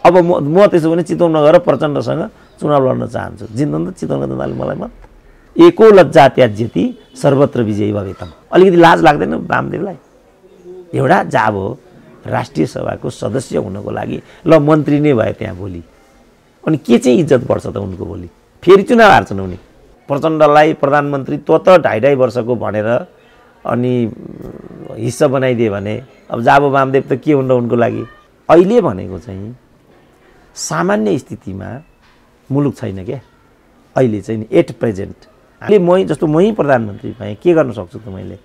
अब म त्यसो भने चितवनमा गएर प्रचण्डसँग चुनाव लड्न चाहन्छु, जित्नु त चितवनको जनताले मलाई मत। एको लज्जा त्याज्यति सर्वत्र विजयी भवेतम। अलिकति लाज लाग्दैन वामदेवलाई? एउटा जाब हो राष्ट्रिय सभाको सदस्य हुनको लागि, ल मन्त्री नै भए त्यहाँ भोलि, अनि के चाहिँ इज्जत बढ्छ त उनको भोलि? फेरि चुनाव हार्छन् उनी। प्रचण्डलाई प्रधानमन्त्री त 2.5 वर्षको भनेर अनि हिस्सा बनाइदिए भने अब जाब वामदेव त के हुन्न उनको लागि? अहिले भनेको चाहिँ सामान्य स्थितिमा मुलुक छैन क्या अहिले चाहिँ नि एट प्रेजेन्ट। अहिले मै प्रधानमन्त्री भएँ के गर्न सक्छु त मैले?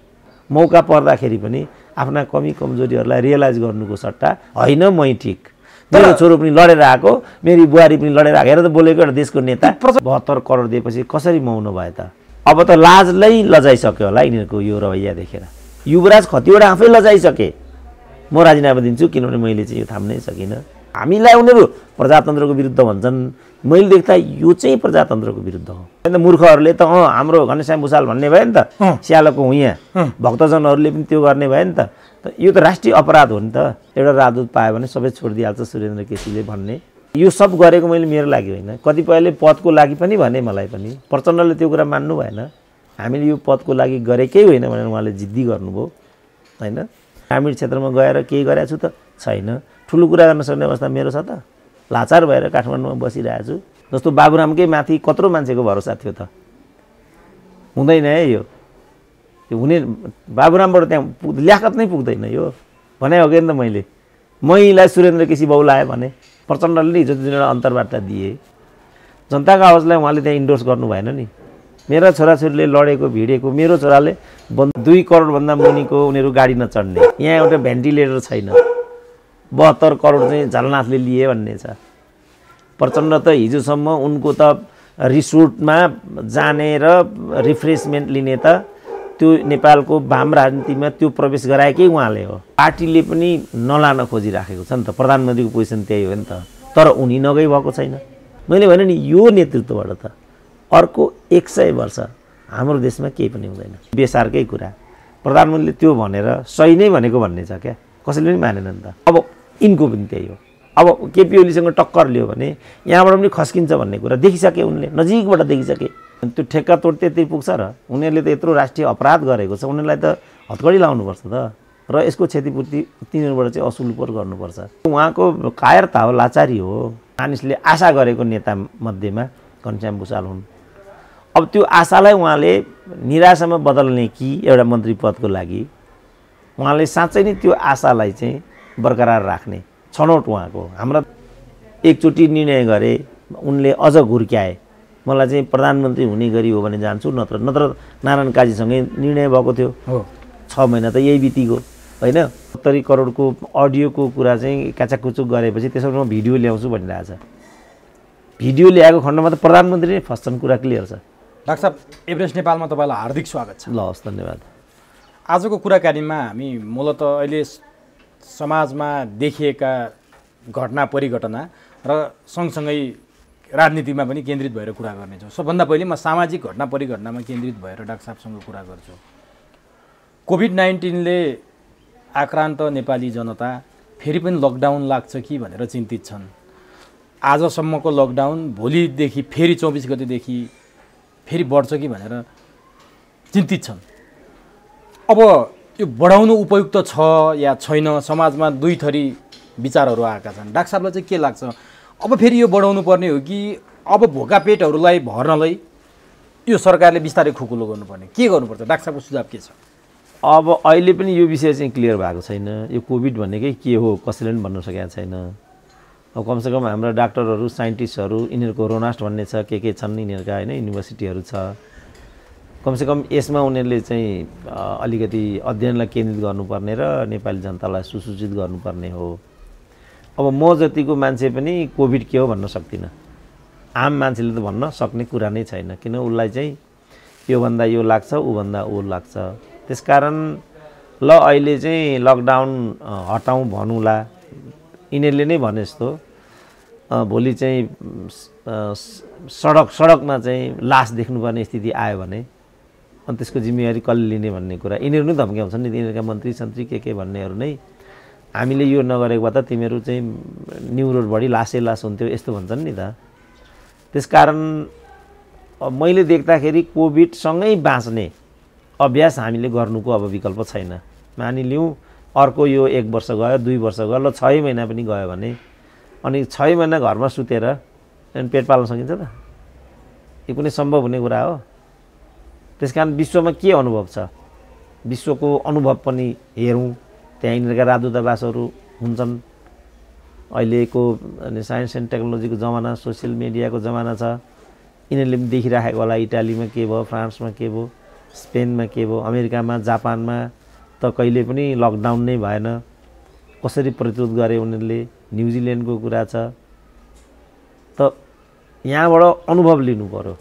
मौका पर्दाखेरि पनि आफ्ना कमी कमजोरीहरूलाई रियलाइज गर्नुको सट्टा होइन मै ठिक, मेरो छोरो पनि लडेर आएको, मेरी बुहारी पनि लडेर आएको, हेर त बोलेको एउटा देशको नेता 72 करोड दिएपछि कसरी मौन भए त? अब त लाजलाई लजाइसक्यो होला यिनीहरूको यो रवैया देखेर। युवराज खतिवटा आफै लजाइसके। म राजीनामा दिन्छु किनभने मैले चाहिँ यो थाम्नै सकिनँ। हामीलाई उनीहरू प्रजातन्त्रको विरुद्ध भन्छन्, मैले देख्दा यो चाहिँ प्रजातन्त्रको विरुद्ध हो। अन्त मूर्खहरूले त हाम्रो घनश्याम भुसाल भन्ने भयो नि त, स्यालको हुँ भक्तजनहरूले पनि त्यो गर्ने भयो नि त। यो त राष्ट्रिय अपराध हो नि त। एउटा राजदूत पायो भने सबै छोडिदिइहाल्छ सुरेन्द्र केसीले भन्ने, यो सब गरेको मैले मेरो लागि होइन, कतिपयले पदको लागि पनि भने, मलाई पनि। प्रचण्डले त्यो कुरा मान्नु भएन। हामीले यो पदको लागि गरेकै होइन भनेर उहाँले जिद्दी गर्नुभयो होइन। ग्रामीण क्षेत्रमा गएर केही गरेको छु त छैन। ठुलो कुरा गर्न सक्ने अवस्था मेरो छ त? लाचार भएर काठमाडौँमा बसिरहेको छु। जस्तो बाबुरामकै माथि कत्रो मान्छेको भरोसा थियो त? हुँदैन है यो हुने। बाबुरामबाट त्यहाँ ल्याकत नै पुग्दैन यो भने हो कि त मैलाई सुरेन्द्र केसी बाउ लायो भने प्रचण्डले हिजो जुन एउटा अन्तर्वार्ता दिए जनताको आवाजलाई उहाँले त्यहाँ इन्डोर्स गर्नु भएन नि। मेरा छोराछोरीले लडेको भिडेको, मेरो छोराले 2 करोडभन्दा मुनिको उनीहरू गाडी नचढ्ने, यहाँ एउटा भेन्टिलेटर छैन, 72 करोड चाहिँ झलनाथले लिए भन्ने छ। प्रचण्ड त हिजोसम्म उनको त रिसोर्टमा जाने र रिफ्रेसमेन्ट लिने त त्यो नेपालको वाम राजनीतिमा त्यो प्रवेश गराएकै उहाँले हो। पार्टीले पनि नलान खोजिराखेको छ नि त, प्रधानमन्त्रीको पोजिसन त्यही हो नि त। तर उनी नगई भएको छैन। मैले भने नि यो नेतृत्वबाट त अर्को 100 वर्ष हाम्रो देशमा केही पनि हुँदैन। बेसारकै कुरा प्रधानमन्त्रीले त्यो भनेर सही नै भनेको भन्ने छ क्या, कसैले पनि मानेन नि त। अब यिनको पनि त्यही हो। अब केपी ओलीसँग टक्कर लियो भने यहाँबाट पनि खस्किन्छ भन्ने कुरा देखिसके, उनले नजिकबाट देखिसके। त्यो ठेक्का तोड त्यति पुग्छ र उनीहरूले त यत्रो राष्ट्रिय अपराध गरेको छ, उनीहरूलाई त हतकडी लाउनुपर्छ त। र यसको क्षतिपूर्ति तिनीहरूबाट चाहिँ असुल पर गर्नुपर्छ। उहाँको कायरता हो, लाचारी हो। मानिसले आशा गरेको नेता मध्येमा घनश्याम भुसाल हुन्। अब त्यो आशालाई उहाँले निराशामा बदल्ने कि एउटा मन्त्री पदको लागि उहाँले साँच्चै नै त्यो आशालाई चाहिँ बरकरार राख्ने छनौट उहाँको। हाम्रा एकचोटि निर्णय गरे, उनले अझ घुर्क्याए, मलाई चाहिँ प्रधानमन्त्री हुने गरी हो भने जान्छु, नत्र नारायण काजीसँगै निर्णय भएको थियो। 6 महिना त यही बितिगयो होइन। 70 करोडको अडियोको कुरा चाहिँ काचाकुचुक गरेपछि त्यसमा म भिडियो ल्याउँछु भनिरहेछ। भिडियो ल्याएको खण्डमा त प्रधानमन्त्री नै फस्छन्, कुरा क्लियर छ। डाक्टर साहब, एभरेस्ट नेपालमा तपाईँलाई हार्दिक स्वागत छ। ल हस्, धन्यवाद। आजको कुराकानीमा हामी मूलतः अहिले समाजमा देखिएका घटना परिघटना र सँगसँगै राजनीतिमा पनि केन्द्रित भएर कुरा गर्नेछौँ। सबभन्दा पहिले म सामाजिक घटना परिघटनामा केन्द्रित भएर डाक्टर साहबसँग कुरा गर्छु। कोभिड-19ले आक्रान्त नेपाली जनता फेरि पनि लकडाउन लाग्छ कि भनेर चिन्तित छन्। आजसम्मको लकडाउन भोलिदेखि फेरि 24 गतेदेखि फेरि बढ्छ कि भनेर चिन्तित छन्। अब यो बढाउनु उपयुक्त छ या छैन, समाजमा दुई थरी विचारहरू आएका छन्। डाक्टर साहबलाई चाहिँ के लाग्छ, अब फेरि यो बढाउनु पर्ने हो कि अब भोका पेटहरूलाई भर्नलाई यो सरकारले बिस्तारै खुकुलो गर्नुपर्ने, के गर्नुपर्छ? डाक्टर साहबको सुझाव के छ? अब अहिले पनि यो विषय चाहिँ क्लियर भएको छैन। यो कोभिड भन्नेकै के हो कसैले पनि भन्न सकेको छैन। अब कमसेकम हाम्रा डाक्टरहरू, साइन्टिस्टहरू, यिनीहरूको रोनास्ट भन्ने छ, के छन् यिनीहरूका होइन, युनिभर्सिटीहरू छ। कमसेकम यसमा उनीहरूले चाहिँ अलिकति अध्ययनलाई केन्द्रित गर्नुपर्ने र नेपाली जनतालाई सुसूचित गर्नुपर्ने हो। अब म जतिको मान्छे पनि कोभिड के हो भन्न सक्दिनँ। आम मान्छेले त भन्न सक्ने कुरा नै छैन, किन उसलाई चाहिँ योभन्दा यो लाग्छ, ऊभन्दा ऊ लाग्छ। त्यसकारण ल अहिले चाहिँ लकडाउन हटाउँ भनौँला, यिनीहरूले नै भने जस्तो भोलि चाहिँ सडकमा चाहिँ लास देख्नुपर्ने स्थिति आयो भने अनि त्यसको जिम्मेवारी कसले लिने भन्ने कुरा यिनीहरू नै धम्क्याउँछन् नि। यिनीहरूका मन्त्री सन्त्री के भन्नेहरू नै हामीले यो नगरेको भए त तिमीहरू चाहिँ न्यु रोडभरि लासै लास हुन्थ्यो यस्तो भन्छन् नि त। त्यसकारण मैले देख्दाखेरि कोभिडसँगै बाँच्ने अभ्यास हामीले गर्नुको अब विकल्प छैन। मानिलिउँ अर्को यो 1 वर्ष गयो 2 वर्ष गयो ल 6 महिना पनि गयो भने अनि 6 महिना घरमा सुतेर पेट पाल्न सकिन्छ त? यो कुनै सम्भव हुने कुरा हो? त्यसकारण विश्वमा के अनुभव छ, विश्वको अनुभव पनि हेरौँ। त्यहाँनिरका राजदूतावासहरू हुन्छन्। अहिलेको साइन्स एन्ड टेक्नोलोजीको जमाना, सोसियल मिडियाको जमाना छ। यिनीहरूले पनि देखिराखेको होला इटालीमा के भयो, फ्रान्समा के भयो, स्पेनमा के भयो, अमेरिकामा जापानमा त कहिले पनि लकडाउन नै भएन। कसरी प्रतिरोध गरे उनीहरूले, न्युजिल्यान्डको कुरा छ। त यहाँबाट अनुभव लिनु पर्यो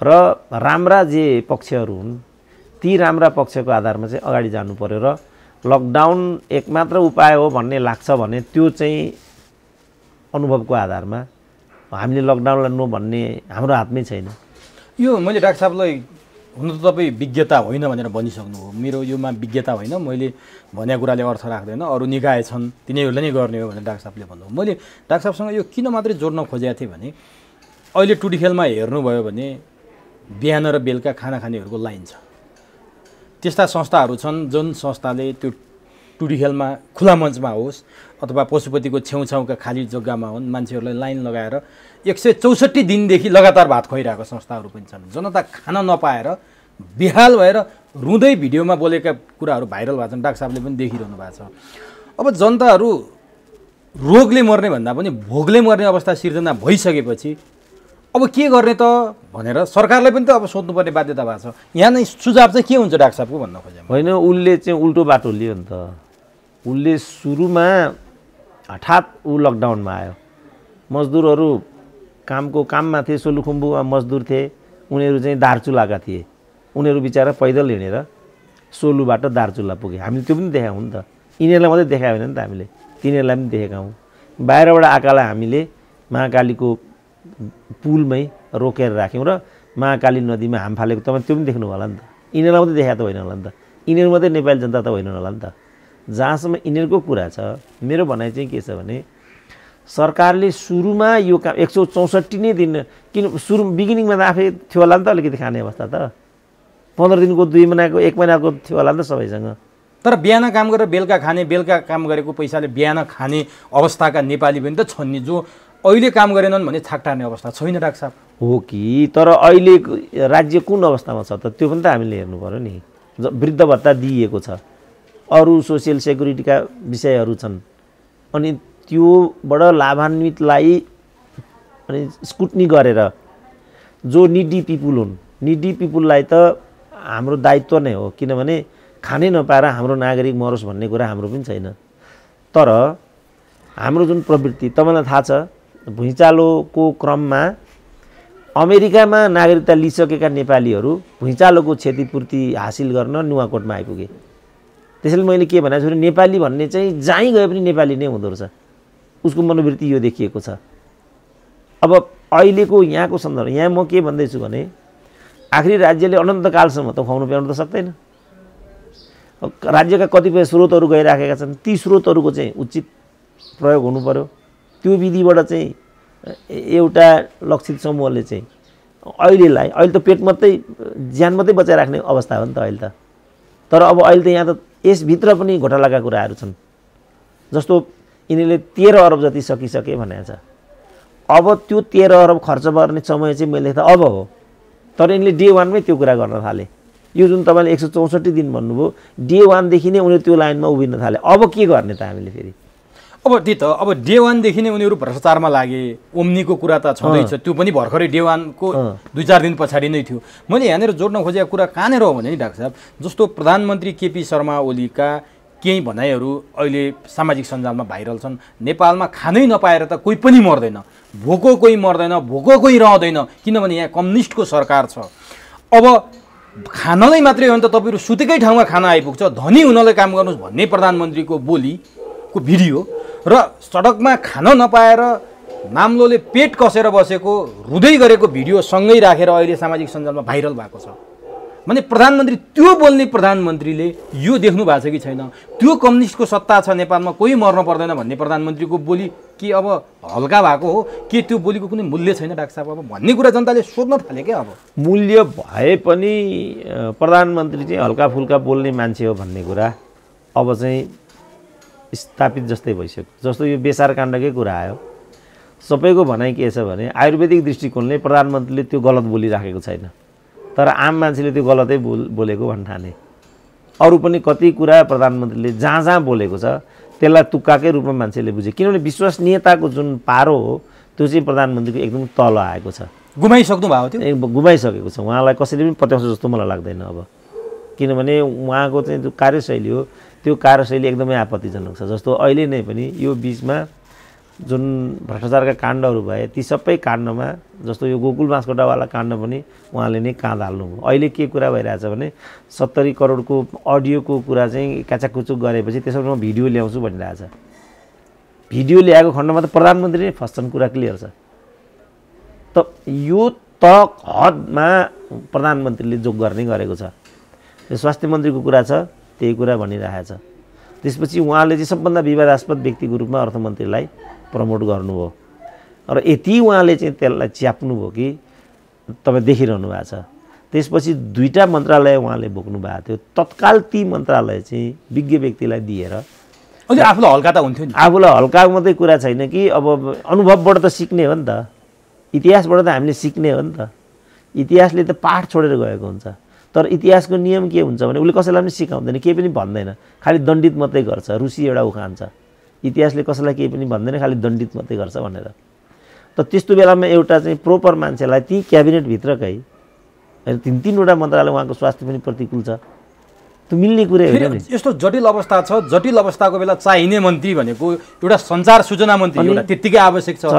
र राम्रा जे पक्षहरू हुन् ती राम्रा पक्षको आधारमा चाहिँ अगाडि जानु पर्यो र लकडाउन एकमात्र उपाय हो भन्ने लाग्छ भने त्यो चाहिँ अनुभवको आधारमा हामीले लकडाउनलाई नो भन्ने हाम्रो हातमै छैन। यो मैले डाक्टर साहबलाई हुन त तपाईँ विज्ञता होइन भनेर भनिसक्नु हो। मेरो योमा विज्ञता होइन, मैले भनेको कुराले अर्थ राख्दैन, अरू निकाय छन् तिनीहरूले नै गर्ने हो भनेर डाक्टर साहबले भन्नुभयो। मैले डाक्टर साहबसँग यो किन मात्रै जोड्न खोजेको थिएँ भने अहिले टुडी खेलमा हेर्नुभयो भने बिहान र बेलुका खाना खानेहरूको लाइन छ। त्यस्ता संस्थाहरू छन् जुन संस्थाले त्यो टुडी खेलमा खुला मञ्चमा होस् अथवा पशुपतिको छेउछाउका खाली जग्गामा हुन् मान्छेहरूलाई लाइन लगाएर 164 दिनदेखि लगातार भात खुवाइरहेको संस्थाहरू पनि छन्। जनता खान नपाएर बेहाल भएर रुँदै भिडियोमा बोलेका कुराहरू भाइरल भएको छन्। डाक्टर साहबले पनि देखिरहनु भएको छ। अब जनताहरू रोगले मर्ने भन्दा पनि भोगले मर्ने अवस्था सिर्जना भइसकेपछि अब के गर्ने त भनेर सरकारलाई पनि त अब सोध्नुपर्ने बाध्यता भएको छ। यहाँ नै सुझाव चाहिँ के हुन्छ डाक्टर साहबको भन्न खोजेँ। होइन, उसले चाहिँ उल्टो बाटो लियो नि त। उसले सुरुमा हठात ऊ लकडाउनमा आयो। मजदुरहरू काममा थिए, सोलुखुम्बुमा मजदुर थिए, उनीहरू चाहिँ दार्चुलाका थिए। उनीहरू बिचारा पैदल हिँडेर सोलुबाट दार्चुला पुगे। हामीले त्यो पनि देखायौँ नि त। यिनीहरूलाई मात्रै देखायो होइन नि त, हामीले तिनीहरूलाई पनि देखेका हौँ। बाहिरबाट आएकालाई हामीले महाकालीको पुलमै रोकेर राख्यौँ र महाकाली नदीमा हाम फालेको तपाईँ त्यो पनि देख्नु होला नि त। यिनीहरूलाई मात्रै देखाएको त होइन होला नि त, यिनीहरू मात्रै नेपाली जनता त होइन होला नि त। जहाँसम्म यिनीहरूको कुरा छ, मेरो भनाइ चाहिँ के छ भने सरकारले सुरुमा यो काम 164 नै दिन, किन सुरु बिगिनिङमा त आफै थियो होला नि त अलिकति खाने अवस्था त। 15 दिनको 2 महिनाको 1 महिनाको थियो होला नि त सबैसँग। तर बिहान काम गरेर बेलुका खाने, बेलुका काम गरेको पैसाले बिहान खाने अवस्थाका नेपाली पनि त छन् नि, जो अहिले काम गरेनन् भने छाक टार्ने अवस्था छैन डाक्टर साहब। हो कि, तर अहिले राज्य कुन अवस्थामा छ त त्यो पनि त हामीले हेर्नु पर्यो नि। वृद्ध भत्ता दिइएको छ, अरू सोसियल सेक्युरिटीका विषयहरू छन्, अनि त्योबाट लाभान्वितलाई अनि स्कुटनी गरेर जो निडी पिपुल हुन्, निडी पिपुललाई त हाम्रो दायित्व नै हो, किनभने खानै नपाएर हाम्रो नागरिक मरोस् भन्ने कुरा हाम्रो पनि छैन। तर हाम्रो जुन प्रवृत्ति तपाईँलाई थाहा छ, भुइँचालोको क्रममा अमेरिकामा नागरिकता लिइसकेका नेपालीहरू भुइँचालोको क्षतिपूर्ति हासिल गर्न नुवाकोटमा आइपुगे। त्यसैले मैले के भनेको छु भने नेपाली भन्ने चाहिँ जहीँ गए पनि नेपाली नै हुँदो रहेछ, उसको मनोवृत्ति यो देखिएको छ। अब अहिलेको यहाँको सन्दर्भ, यहाँ म के भन्दैछु भने आखिरी राज्यले अनन्तकालसम्म त खुवाउनु प्याउनु त सक्दैन। राज्यका कतिपय स्रोतहरू गइराखेका छन्, ती स्रोतहरूको चाहिँ उचित प्रयोग हुनु पर्यो। त्यो विधिबाट चाहिँ एउटा लक्षित समूहले चाहिँ अहिले त पेट मात्रै, ज्यान मात्रै बचाइराख्ने अवस्था हो नि त अहिले त। तर अब अहिले त यहाँ त यसभित्र पनि घोटालाका कुराहरू छन्। जस्तो यिनीहरूले 13 अरब जति सकिसके भनेको छ। अब त्यो 13 अरब खर्च गर्ने समय चाहिँ मैले त अब हो, तर यिनले डे 1 मै त्यो कुरा गर्न थाले। यो जुन तपाईँले 164 दिन भन्नुभयो, डे 1 देखि नै उनीहरू त्यो लाइनमा उभिन थाले। अब के गर्ने त हामीले फेरि? अब त्यही त, अब डे 1 देखि नै उनीहरू भ्रष्टाचारमा लागे। ओम्नीको कुरा त छँदैछ, त्यो पनि भर्खरै डे 1 को 2-4 दिन पछाडि नै थियो। मैले यहाँनिर जोड्न खोजेको कुरा कहाँनिर हो भने नि डाक्टर साहब, जस्तो प्रधानमन्त्री केपी शर्मा ओलीका केही भनाइहरू अहिले सामाजिक सञ्जालमा भाइरल छन्। नेपालमा खानै नपाएर त कोही पनि मर्दैन, भोको कोही मर्दैन, भोको कोही रहँदैन, किनभने यहाँ कम्युनिस्टको सरकार छ। अब खानलाई मात्रै हो भने त तपाईँहरू सुतेकै ठाउँमा खाना आइपुग्छ, धनी हुनलाई काम गर्नुहोस् भन्ने प्रधानमन्त्रीको बोलीको भिडियो र सडकमा खान नपाएर नाम्लोले पेट कसेर बसेको रुँदै गरेको भिडियो सँगै राखेर अहिले सामाजिक सञ्जालमा भाइरल भएको छ। भने प्रधानमन्त्री त्यो बोल्ने प्रधानमन्त्रीले यो देख्नु भएको छ कि छैन त्यो कम्युनिस्टको सत्ता छ नेपालमा कोही मर्न पर्दैन भन्ने प्रधानमन्त्रीको बोली के अब हल्का भएको हो के त्यो बोलीको कुनै मूल्य छैन डाक्टर साहब अब भन्ने कुरा जनताले सोध्न थाले क्या अब मूल्य भए पनि प्रधानमन्त्री चाहिँ हल्का फुल्का बोल्ने मान्छे हो भन्ने कुरा अब चाहिँ स्थापित जस्तै भइसक्यो जस्तो यो बेसार काण्डकै कुरा आयो सबैको भनाइ के छ भने आयुर्वेदिक दृष्टिकोणले प्रधानमन्त्रीले त्यो गलत बोलिराखेको छैन तर आम मान्छेले त्यो गलतै बोलेको भन्न ठाने अरू पनि कति कुरा प्रधानमन्त्रीले जहाँ जहाँ बोलेको छ त्यसलाई तुक्काकै रूपमा मान्छेले बुझे किनभने विश्वसनीयताको जुन पारो हो त्यो चाहिँ प्रधानमन्त्रीको एकदम तल आएको छ गुमाइसक्नु भएको थियो गुमाइसकेको छ उहाँलाई कसैले पनि पत्याउँछ जस्तो मलाई लाग्दैन अब किनभने उहाँको चाहिँ जो कार्यशैली हो त्यो कार्यशैली एकदमै आपत्तिजनक छ जस्तो अहिले नै पनि यो बिचमा जुन भ्रष्टाचारका काण्डहरू भए ती सबै काण्डमा जस्तो यो गोकुल बाँसकोटावाला काण्ड पनि उहाँले नै काँध हाल्नुभयो अहिले के कुरा भइरहेछ भने 70 करोडको अडियोको कुरा चाहिँ काचाकुचुक गरेपछि त्यसमा म भिडियो ल्याउँछु भनिरहेछ भिडियो ल्याएको खण्डमा त प्रधानमन्त्री नै फस्छन् कुरा क्लियर छ त यो त हदमा प्रधानमन्त्रीले जोग गर्ने गरेको छ स्वास्थ्य मन्त्रीको कुरा छ त्यही कुरा भनिरहेको छ त्यसपछि उहाँले चाहिँ सबभन्दा विवादास्पद व्यक्तिको रूपमा अर्थमन्त्रीलाई प्रमोट गर्नुभयो र यति उहाँले चाहिँ त्यसलाई च्याप्नुभयो कि तपाईँ देखिरहनु भएको छ त्यसपछि 2टा मन्त्रालय उहाँले बोक्नु भएको थियो तत्काल ती मन्त्रालय चाहिँ विज्ञ व्यक्तिलाई दिएर अहिले आफूलाई हल्का त हुन्थ्यो नि आफूलाई हल्का मात्रै कुरा छैन कि अब अनुभवबाट त सिक्ने हो नि त इतिहासबाट त हामीले सिक्ने हो नि त इतिहासले त पाठ छोडेर गएको हुन्छ तर इतिहासको नियम के हुन्छ भने उसले कसैलाई पनि सिकाउँदैन केही पनि भन्दैन खालि दण्डित मात्रै गर्छ रुसी एउटा उखान्छ इतिहासले कसैलाई केही पनि भन्दैन खालि दण्डित मात्रै गर्छ भनेर त त्यस्तो बेलामा एउटा चाहिँ प्रोपर मान्छेलाई ती क्याबिनेटभित्रकै 3-3वटा मन्त्रालय उहाँको स्वास्थ्य पनि प्रतिकूल छ त्यो मिल्ने कुरै होइन नि यस्तो जटिल अवस्था छ जटिल अवस्थाको बेला चाहिने मन्त्री भनेको एउटा सञ्चार सूचना मन्त्री एउटा त्यत्तिकै आवश्यक छ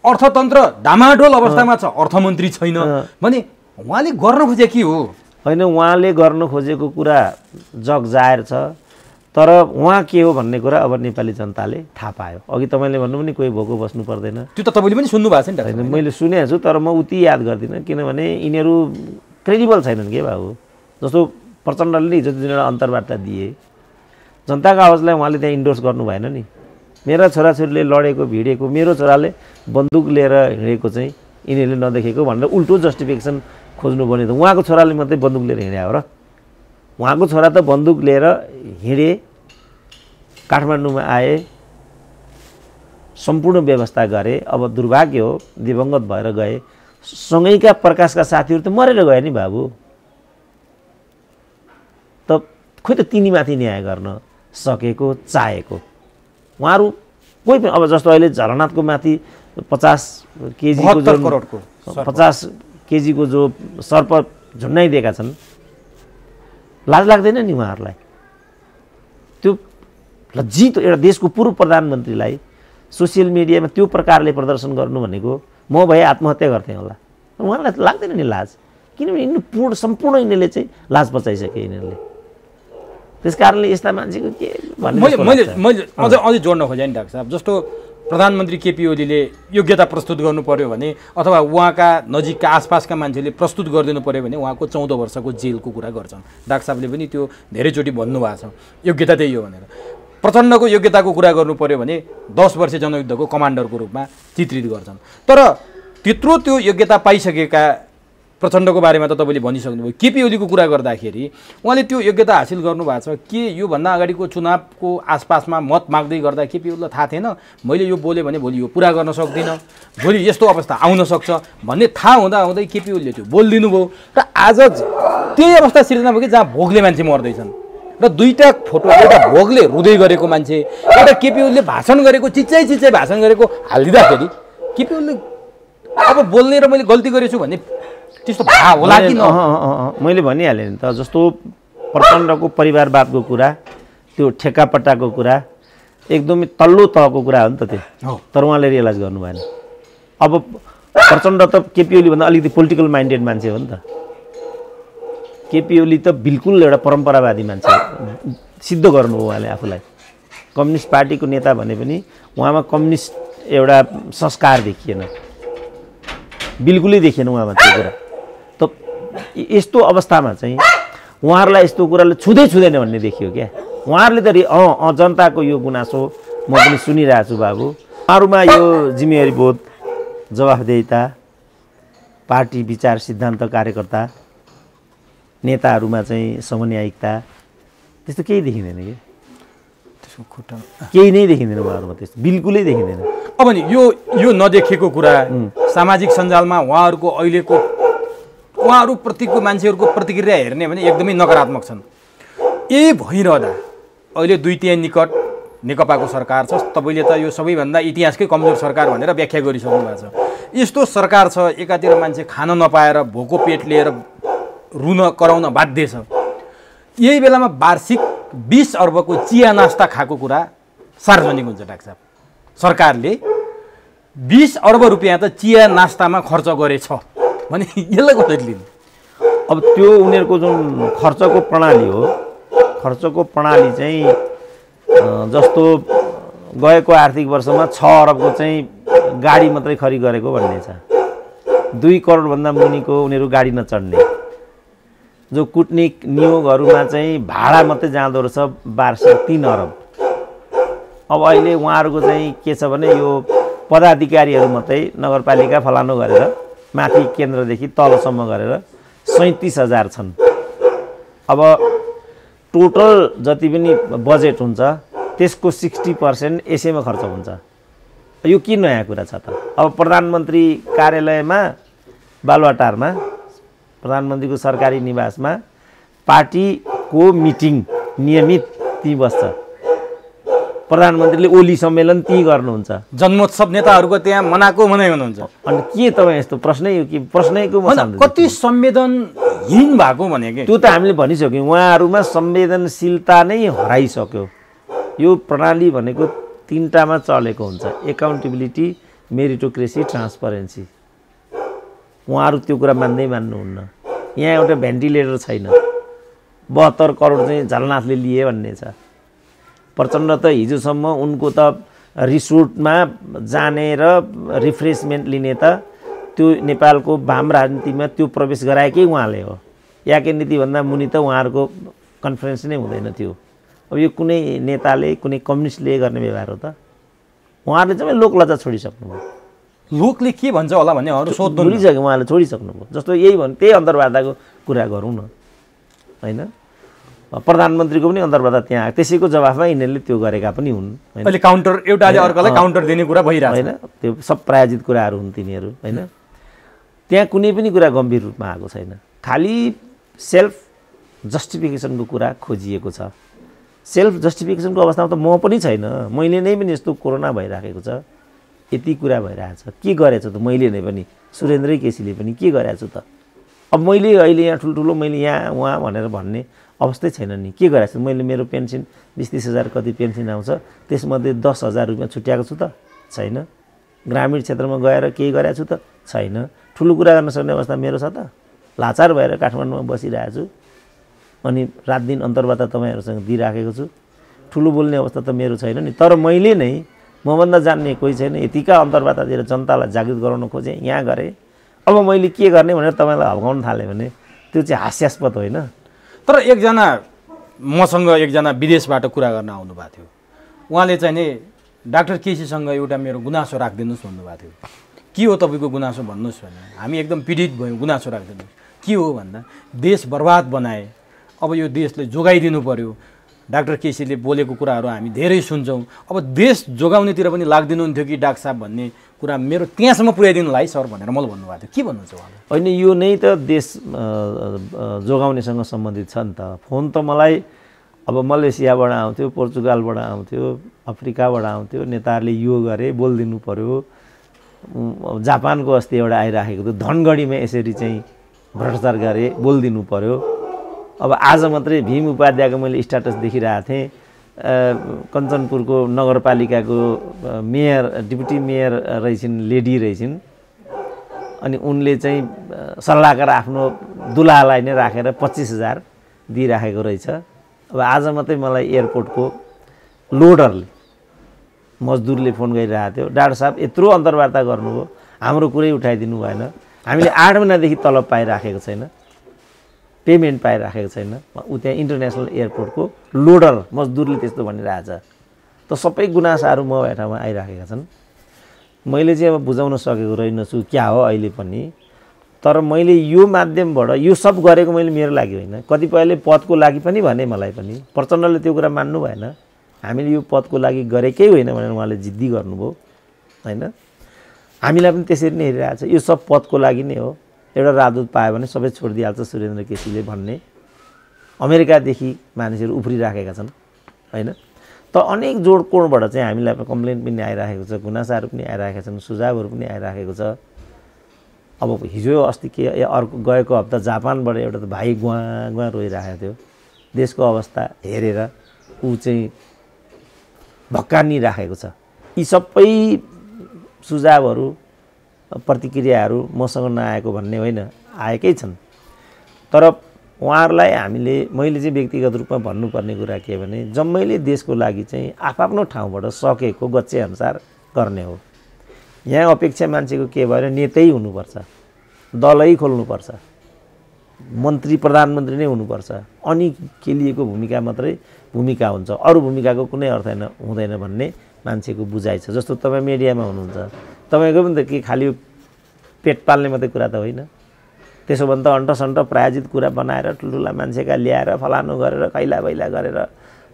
अर्थतन्त्र डामाडोल अवस्थामा छ अर्थमन्त्री छैन भने उहाँले गर्न खोजे के हो होइन उहाँले गर्न खोजेको कुरा जग जाहेर छ तर उहाँ के हो भन्ने कुरा अब नेपाली जनताले थाहा पायो अघि तपाईँले भन्नु पनि कोही भोको बस्नु पर्दैन त्यो त तपाईँले पनि सुन्नु भएको छ नि होइन मैले सुनेको छु तर म उति याद गर्दिनँ किनभने यिनीहरू क्रेडिबल छैनन् के बाबु जस्तो प्रचण्डले हिजो जुन एउटा अन्तर्वार्ता दिए जनताको आवाजलाई उहाँले त्यहाँ इन्डोर्स गर्नु भएन नि मेरा छोराछोरीले लडेको भिडेको मेरो छोराले बन्दुक लिएर हिँडेको चाहिँ यिनीहरूले नदेखेको भनेर उल्टो जस्टिफिकेसन खोज्नु पर्ने त उहाँको छोराले मात्रै बन्दुक लिएर हिँड्या हो र उहाँको छोरा त बन्दुक लिएर हिँडे काठमाडौँमा आए सम्पूर्ण व्यवस्था गरे अब दुर्भाग्य हो दिवंगत भएर गए सँगैका प्रकाशका साथीहरू त मरेर गए नि बाबु त खोइ त तिनीमाथि न्याय गर्न सकेको चाहेको उहाँहरू कोही पनि अब जस्तो अहिले झलनाथको माथि 50 केजीको 50 केजीको जो सर्प झुन्डाइदिएका छन् लाज लाग्दैन नि उहाँहरूलाई त्यो लज्जित एउटा देशको पूर्व प्रधानमन्त्रीलाई सोसियल मिडियामा त्यो प्रकारले प्रदर्शन गर्नु भनेको म भए आत्महत्या गर्थेँ होला उहाँलाई लाग्दैन नि लाज किनभने यिनीहरू सम्पूर्ण यिनीहरूले चाहिँ लाज बचाइसके यिनीहरूले त्यस कारणले यस्ता मान्छेको के मैले अझै जोड्न खोजेँ नि डाक्टर साहब जस्तो प्रधानमन्त्री केपी ओलीले योग्यता प्रस्तुत गर्नु पर्यो भने अथवा उहाँका नजिकका आसपासका मान्छेले प्रस्तुत गरिदिनु पर्यो भने उहाँको 14 वर्षको जेलको कुरा गर्छन् डाक्टर साहबले पनि त्यो धेरैचोटि भन्नुभएको छ योग्यता त्यही हो भनेर प्रचण्डको योग्यताको कुरा गर्नु पर्यो भने 10 वर्षीय जनयुद्धको कमान्डरको रूपमा चित्रित गर्छन् तर त्यत्रो त्यो योग्यता पाइसकेका प्रचण्डको बारेमा त तपाईँले भनिसक्नुभयो केपी ओलीको कुरा गर्दाखेरि उहाँले त्यो योग्यता हासिल गर्नुभएको छ के योभन्दा अगाडिको चुनावको आसपासमा मत माग्दै गर्दा केपी ओलीलाई थाहा थिएन मैले यो बोलेँ भने भोलि यो पुरा गर्न सक्दिनँ भोलि यस्तो अवस्था आउन सक्छ भन्ने थाहा हुँदै केपी ओलीले त्यो बोलिदिनु भयो र आज त्यही अवस्था सिर्जना भयो कि जहाँ भोगले मान्छे मर्दैछन् र 2टा फोटो एउटा भोगले रुँदै गरेको मान्छे एउटा केपी ओलीले भाषण गरेको चिच्चै भाषण गरेको हालिदिँदाखेरि केपी ओलीले अब बोल्ने र मैले गल्ती गरेछु भन्ने त्यस्तो भाव होला कि न मैले भनिहालेँ नि त जस्तो प्रचण्डको परिवारवादको कुरा त्यो ठेक्कापट्टाको कुरा एकदमै तल्लो तहको कुरा हो नि त त्यो तर उहाँले रियलाइज गर्नु भएन अब प्रचण्ड त केपी ओली भन्दा अलिकति पोलिटिकल माइन्डेड मान्छे हो नि त केपी ओली त बिल्कुल एउटा परम्परावादी मान्छे सिद्ध गर्नु हो उहाँले आफूलाई कम्युनिस्ट पार्टीको नेता भने पनि उहाँमा कम्युनिस्ट एउटा संस्कार देखिएन बिल्कुलै देखिएन उहाँमा त्यो कुरा त यस्तो अवस्थामा चाहिँ उहाँहरूलाई यस्तो कुराले छुँदैन भन्ने देखियो क्या। उहाँहरूले त जनताको यो गुनासो म पनि सुनिरहेको छु बाबु। उहाँहरूमा यो जिम्मेवारी बोध, जवाफदेहिता, पार्टी विचार सिद्धान्त कार्यकर्ता, नेताहरूमा चाहिँ समन्यायिकता त्यस्तो केही देखिँदैन कि। त्यसको खुट्टा केही नै देखिँदैन उहाँहरूमा, त्यस्तो बिल्कुलै देखिँदैन। अब नि यो नदेखेको कुरा सामाजिक सञ्जालमा उहाँहरू प्रतिको मान्छेहरूको प्रतिक्रिया हेर्ने भने एकदमै नकारात्मक छन्। यही भइरहँदा अहिले 2/3 निकट नेकपाको सरकार छ। तपाईँले त यो सबैभन्दा इतिहासकै कमजोर सरकार भनेर व्याख्या गरिसक्नु भएको छ। यस्तो सरकार छ, एकातिर मान्छे खान नपाएर भोको पेट लिएर रुन कराउन बाध्य छ। यही बेलामा वार्षिक 20 अर्बको चिया नास्ता खाएको कुरा सार्वजनिक हुन्छ। डाक्टर साहब, सरकारले 20 अर्ब रुपियाँ त चिया नास्तामा खर्च गरेछ भने यसलाई कसरी लिनु? अब त्यो उनीहरूको जुन खर्चको प्रणाली हो, खर्चको प्रणाली चाहिँ जस्तो गएको आर्थिक वर्षमा 6 अरबको चाहिँ गाडी मात्रै खरिद गरेको भन्ने छ। 2 करोडभन्दा मुनिको उनीहरू गाडी नचढ्ने, जो कुटनिक नियोगहरूमा चाहिँ भाडा मात्रै जाँदो रहेछ वार्षिक 3 अरब। अब अहिले उहाँहरूको चाहिँ के छ भने यो पदाधिकारीहरू मात्रै नगरपालिका फलानु गरेर माथि केन्द्रदेखि तलसम्म गरेर 37,000 छन्। अब टोटल जति पनि बजेट हुन्छ त्यसको 60% यसैमा खर्च हुन्छ। यो के नयाँ कुरा छ त? अब प्रधानमन्त्री कार्यालयमा बालुवाटारमा प्रधानमन्त्रीको सरकारी निवासमा पार्टीको मिटिङ नियमित त्यहीँ बस्छ। प्रधानमन्त्रीले ओली सम्मेलन त्यहीँ गर्नुहुन्छ। जन्मोत्सव नेताहरूको त्यहाँ मनाएको मनाइ हुनुहुन्छ। अनि के तपाईँ यस्तो प्रश्नै हो कि प्रश्नैको कति संवेदनहीन भएको भने के? त्यो त हामीले भनिसक्यौँ, उहाँहरूमा संवेदनशीलता नै हराइसक्यो। यो प्रणाली भनेको 3टामा चलेको हुन्छ: एकाउन्टेबिलिटी, मेरिटोक्रेसी, ट्रान्सपरेन्सी। उहाँहरू त्यो कुरा मान्नुहुन्न। यहाँ एउटा भेन्टिलेटर छैन, 72 करोड चाहिँ झलनाथले लिए भन्ने छ। प्रचण्ड त हिजोसम्म उनको त रिसोर्टमा जाने र रिफ्रेसमेन्ट लिने त त्यो नेपालको वाम राजनीतिमा त्यो प्रवेश गराएकै उहाँले हो। याके नीतिभन्दा मुनि त उहाँहरूको कन्फरेन्स नै हुँदैन थियो। अब यो कुनै नेताले, कुनै कम्युनिस्टले गर्ने व्यवहार हो त? उहाँहरूले चाहिँ लोकलज्जा छोडिसक्नुभयो। लोकले के भन्छ होला भन्ने अरू सोध्नु भुलिसक्यो, उहाँले छोडिसक्नुभयो। जस्तो यही भन्नु, त्यही अन्तर्वार्ताको कुरा गरौँ न, होइन? प्रधानमन्त्रीको पनि अन्तर्वार्ता त्यहाँ आयो, त्यसैको जवाफमा यिनीहरूले त्यो गरेका पनि हुन्। अहिले काउन्टर एउटाले अर्कालाई काउन्टर दिने कुरा भइरहेको होइन, त्यो सब प्रायोजित कुराहरू हुन् तिनीहरू, होइन? त्यहाँ कुनै पनि कुरा गम्भीर रूपमा आएको छैन। खालि सेल्फ जस्टिफिकेसनको कुरा खोजिएको छ। सेल्फ जस्टिफिकेसनको अवस्थामा त म पनि छैन। मैले नै पनि यस्तो कोरोना भइराखेको छ, यति कुरा भइरहेछ, के गरेछ त मैले नै पनि, सुरेन्द्रै केसीले पनि के गरेछ त? अब मैले अहिले यहाँ ठुल्ठुलो मैले यहाँ उहाँ भनेर भन्ने अवस्थै छैन नि। के गरेछ? मैले मेरो पेन्सन 20-30 हजार कति पेन्सन आउँछ, त्यसमध्ये 10,000 रुपियाँ छुट्याएको छु त? छैन। ग्रामीण क्षेत्रमा गएर केही गरेको छु त? छैन। ठुलो कुरा गर्न सक्ने अवस्था मेरो छ त? लाचार भएर काठमाडौँमा बसिरहेको छु, अनि रात दिन अन्तर्वार्ता तपाईँहरूसँग दिइराखेको छु। ठुलो बोल्ने अवस्था त मेरो छैन नि। तर मैले नै मभन्दा जान्ने कोही छैन, यतिका अन्तर्वार्ता दिएर जनतालाई जागृत गराउन खोजेँ, यहाँ गरेँ। अब मैले के गर्ने भनेर तपाईँलाई हल्काउन थालेँ भने त्यो चाहिँ हास्यास्पद होइन। तर मसँग एकजना विदेशबाट कुरा गर्न आउनुभएको थियो। उहाँले चाहिँ नि डाक्टर केसीसँग एउटा मेरो गुनासो राखिदिनुहोस् भन्नुभएको थियो। के हो तपाईँको गुनासो भन्नुहोस् भने, हामी एकदम पीडित भयौँ, गुनासो राखिदिनुहोस्। के हो भन्दा, देश बर्बाद बनाए, अब यो देशले जोगाइदिनु पर्यो। डाक्टर केसीले बोलेको कुराहरू हामी धेरै सुन्छौँ। अब देश जोगाउनेतिर पनि लाग्दिनुहुन्थ्यो कि डाक्टर साहब भन्ने कुरा मेरो त्यहाँसम्म पुर्याइदिनु होला है सर भनेर मलाई भन्नुभएको थियो। के भन्नुहुन्छ उहाँले? होइन, यो नै त देश जोगाउनेसँग सम्बन्धित छ नि त। फोन त मलाई अब मलेसियाबाट आउँथ्यो, पोर्चुगालबाट आउँथ्यो, अफ्रिकाबाट आउँथ्यो, नेताहरूले यो गरे बोलिदिनु पर्यो। जापानको अस्ति एउटा आइराखेको थियो, धनगढीमा यसरी चाहिँ भ्रष्टाचार गरे बोलिदिनु पर्यो। अब आज मात्रै भीम उपाध्यायको मैले स्ट्याटस देखिरहेको थिएँ, कञ्चनपुरको नगरपालिकाको मेयर, डिप्युटी मेयर रहेछिन्, लेडी रहेछिन्, अनि उनले चाहिँ सल्लाहकार आफ्नो दुलालाई नै राखेर 25,000 दिइराखेको रहेछ। अब आज मात्रै मलाई एयरपोर्टको लोडरले, मजदुरले फोन गरिरहेको थियो, डाक्टर साहब यत्रो अन्तर्वार्ता गर्नुभयो, हाम्रो कुरै उठाइदिनु भएन, हामीले 8 महिनादेखि तलब पाइराखेको छैन, पेमेन्ट पाइराखेको छैन, ऊ त्यहाँ इन्टरनेसनल एयरपोर्टको लोडर मजदुरले त्यस्तो भनिरहेछ। त सबै गुनासाहरू म भएको ठाउँमा आइराखेका छन्। मैले चाहिँ अब बुझाउन सकेको रहेनछु क्या हो अहिले पनि, तर मैले यो माध्यमबाट यो सब गरेको मैले मेरो लागि होइन, कतिपयले पदको लागि पनि भने, मलाई पनि प्रचण्डले त्यो कुरा मान्नु भएन। हामीले यो पदको लागि गरेकै होइन भनेर उहाँले जिद्दी गर्नुभयो होइन। हामीलाई पनि त्यसरी नै हेरिरहेछ, यो सब पदको लागि नै हो, एउटा राजदूत पायो भने सबै छोडिदिइहाल्छ सुरेन्द्र केसीले भन्ने अमेरिकादेखि मानिसहरू उफ्रिराखेका छन् होइन। त अनेक जोडकोणबाट चाहिँ हामीलाई कम्प्लेन पनि आइरहेको छ, गुनासाहरू पनि आइरहेका छन्, सुझावहरू पनि आइरहेको छ। अब हिजो अस्ति के अर्को गएको हप्ता जापानबाट एउटा त भाइ गुवा रोइरहेको थियो, देशको अवस्था हेरेर ऊ चाहिँ भक्कानिराखेको छ। यी सबै सुझावहरू प्रतिक्रियाहरू मसँग नआएको भन्ने होइन, आएकै छन्। तर उहाँहरूलाई मैले चाहिँ व्यक्तिगत रूपमा भन्नुपर्ने कुरा के भने जम्मैले देशको लागि चाहिँ आफ्नो ठाउँबाट सकेको गच्छेअनुसार गर्ने हो। यहाँ अपेक्षा मान्छेको के भयो, नेतै हुनुपर्छ, दलै खोल्नुपर्छ, मन्त्री प्रधानमन्त्री नै हुनुपर्छ, अनि खेलिएको भूमिका मात्रै भूमिका हुन्छ, अरू भूमिकाको कुनै अर्थ हुँदैन भन्ने मान्छेको बुझाइ छ। जस्तो तपाईँ मिडियामा हुनुहुन्छ, तपाईँको पनि त के खालि पेट पाल्ने मात्रै कुरा त होइन, त्यसो भने त अन्टसन्ट प्रायोजित कुरा बनाएर ठुल्ठुला मान्छेका ल्याएर फलानु गरेर खैला बैला गरेर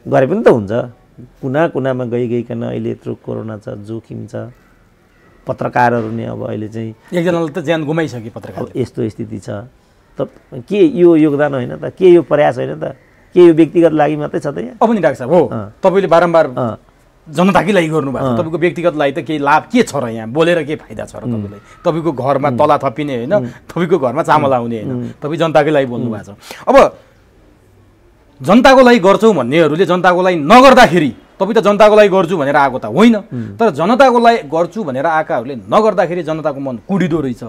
गरे पनि त हुन्छ। कुना कुनामा गइकन अहिले यत्रो कोरोना छ, जोखिम छ, पत्रकारहरू नै अब अहिले चाहिँ एकजनाले त ज्यान गुमाइसके पत्रकार, यस्तो स्थिति छ। त के यो योगदान होइन त, के यो प्रयास होइन त, के यो व्यक्तिगत लागि मात्रै छ त यहाँ? अब नि डाक्टर साहब हो, तपाईँले बारम्बार जनताकै लागि गर्नुभएको, तपाईँको व्यक्तिगत लागि त केही लाभ के छ र? यहाँ बोलेर के फाइदा छ र तपाईँलाई? तपाईँको घरमा तला थपिने होइन, तपाईँको घरमा चामल आउने होइन, तपाईँ जनताकै लागि बोल्नु भएको छ। अब जनताको लागि गर्छौ भन्नेहरूले जनताको लागि नगर्दाखेरि तपाईँ त जनताको लागि गर्छु भनेर आएको त होइन, तर जनताको लागि गर्छु भनेर आएकाहरूले नगर्दाखेरि जनताको मन कुडिदो रहेछ।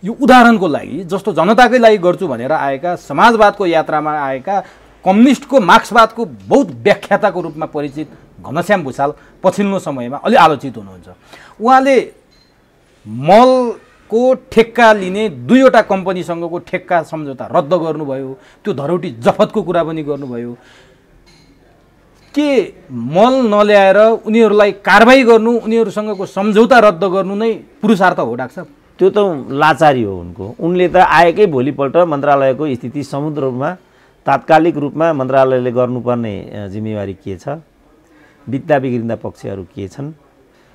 यो उदाहरणको लागि जस्तो जनताकै लागि गर्छु भनेर आएका, समाजवादको यात्रामा आएका, कम्युनिस्टको मार्क्सवादको बहुत व्याख्याताको रूपमा परिचित घनश्याम भुषाल पछिल्लो समयमा अलि आलोचित हुनुहुन्छ। उहाँले मलको ठेक्का लिने 2वटा कम्पनीसँगको ठेक्का सम्झौता रद्द गर्नुभयो, त्यो धरौटी जफतको कुरा पनि गर्नुभयो। के मल नल्याएर उनीहरूलाई कारबाही गर्नु, उनीहरूसँगको सम्झौता रद्द गर्नु नै पुरुषार्थ हो डाक्टर साहब? त्यो त लाचारी हो उनको। उनले त आएकै भोलिपल्ट मन्त्रालयको स्थिति समुद्र रूपमा तात्कालिक रूपमा मन्त्रालयले गर्नुपर्ने जिम्मेवारी के छ, बित्दा बिग्रिँदा पक्षहरू के छन्,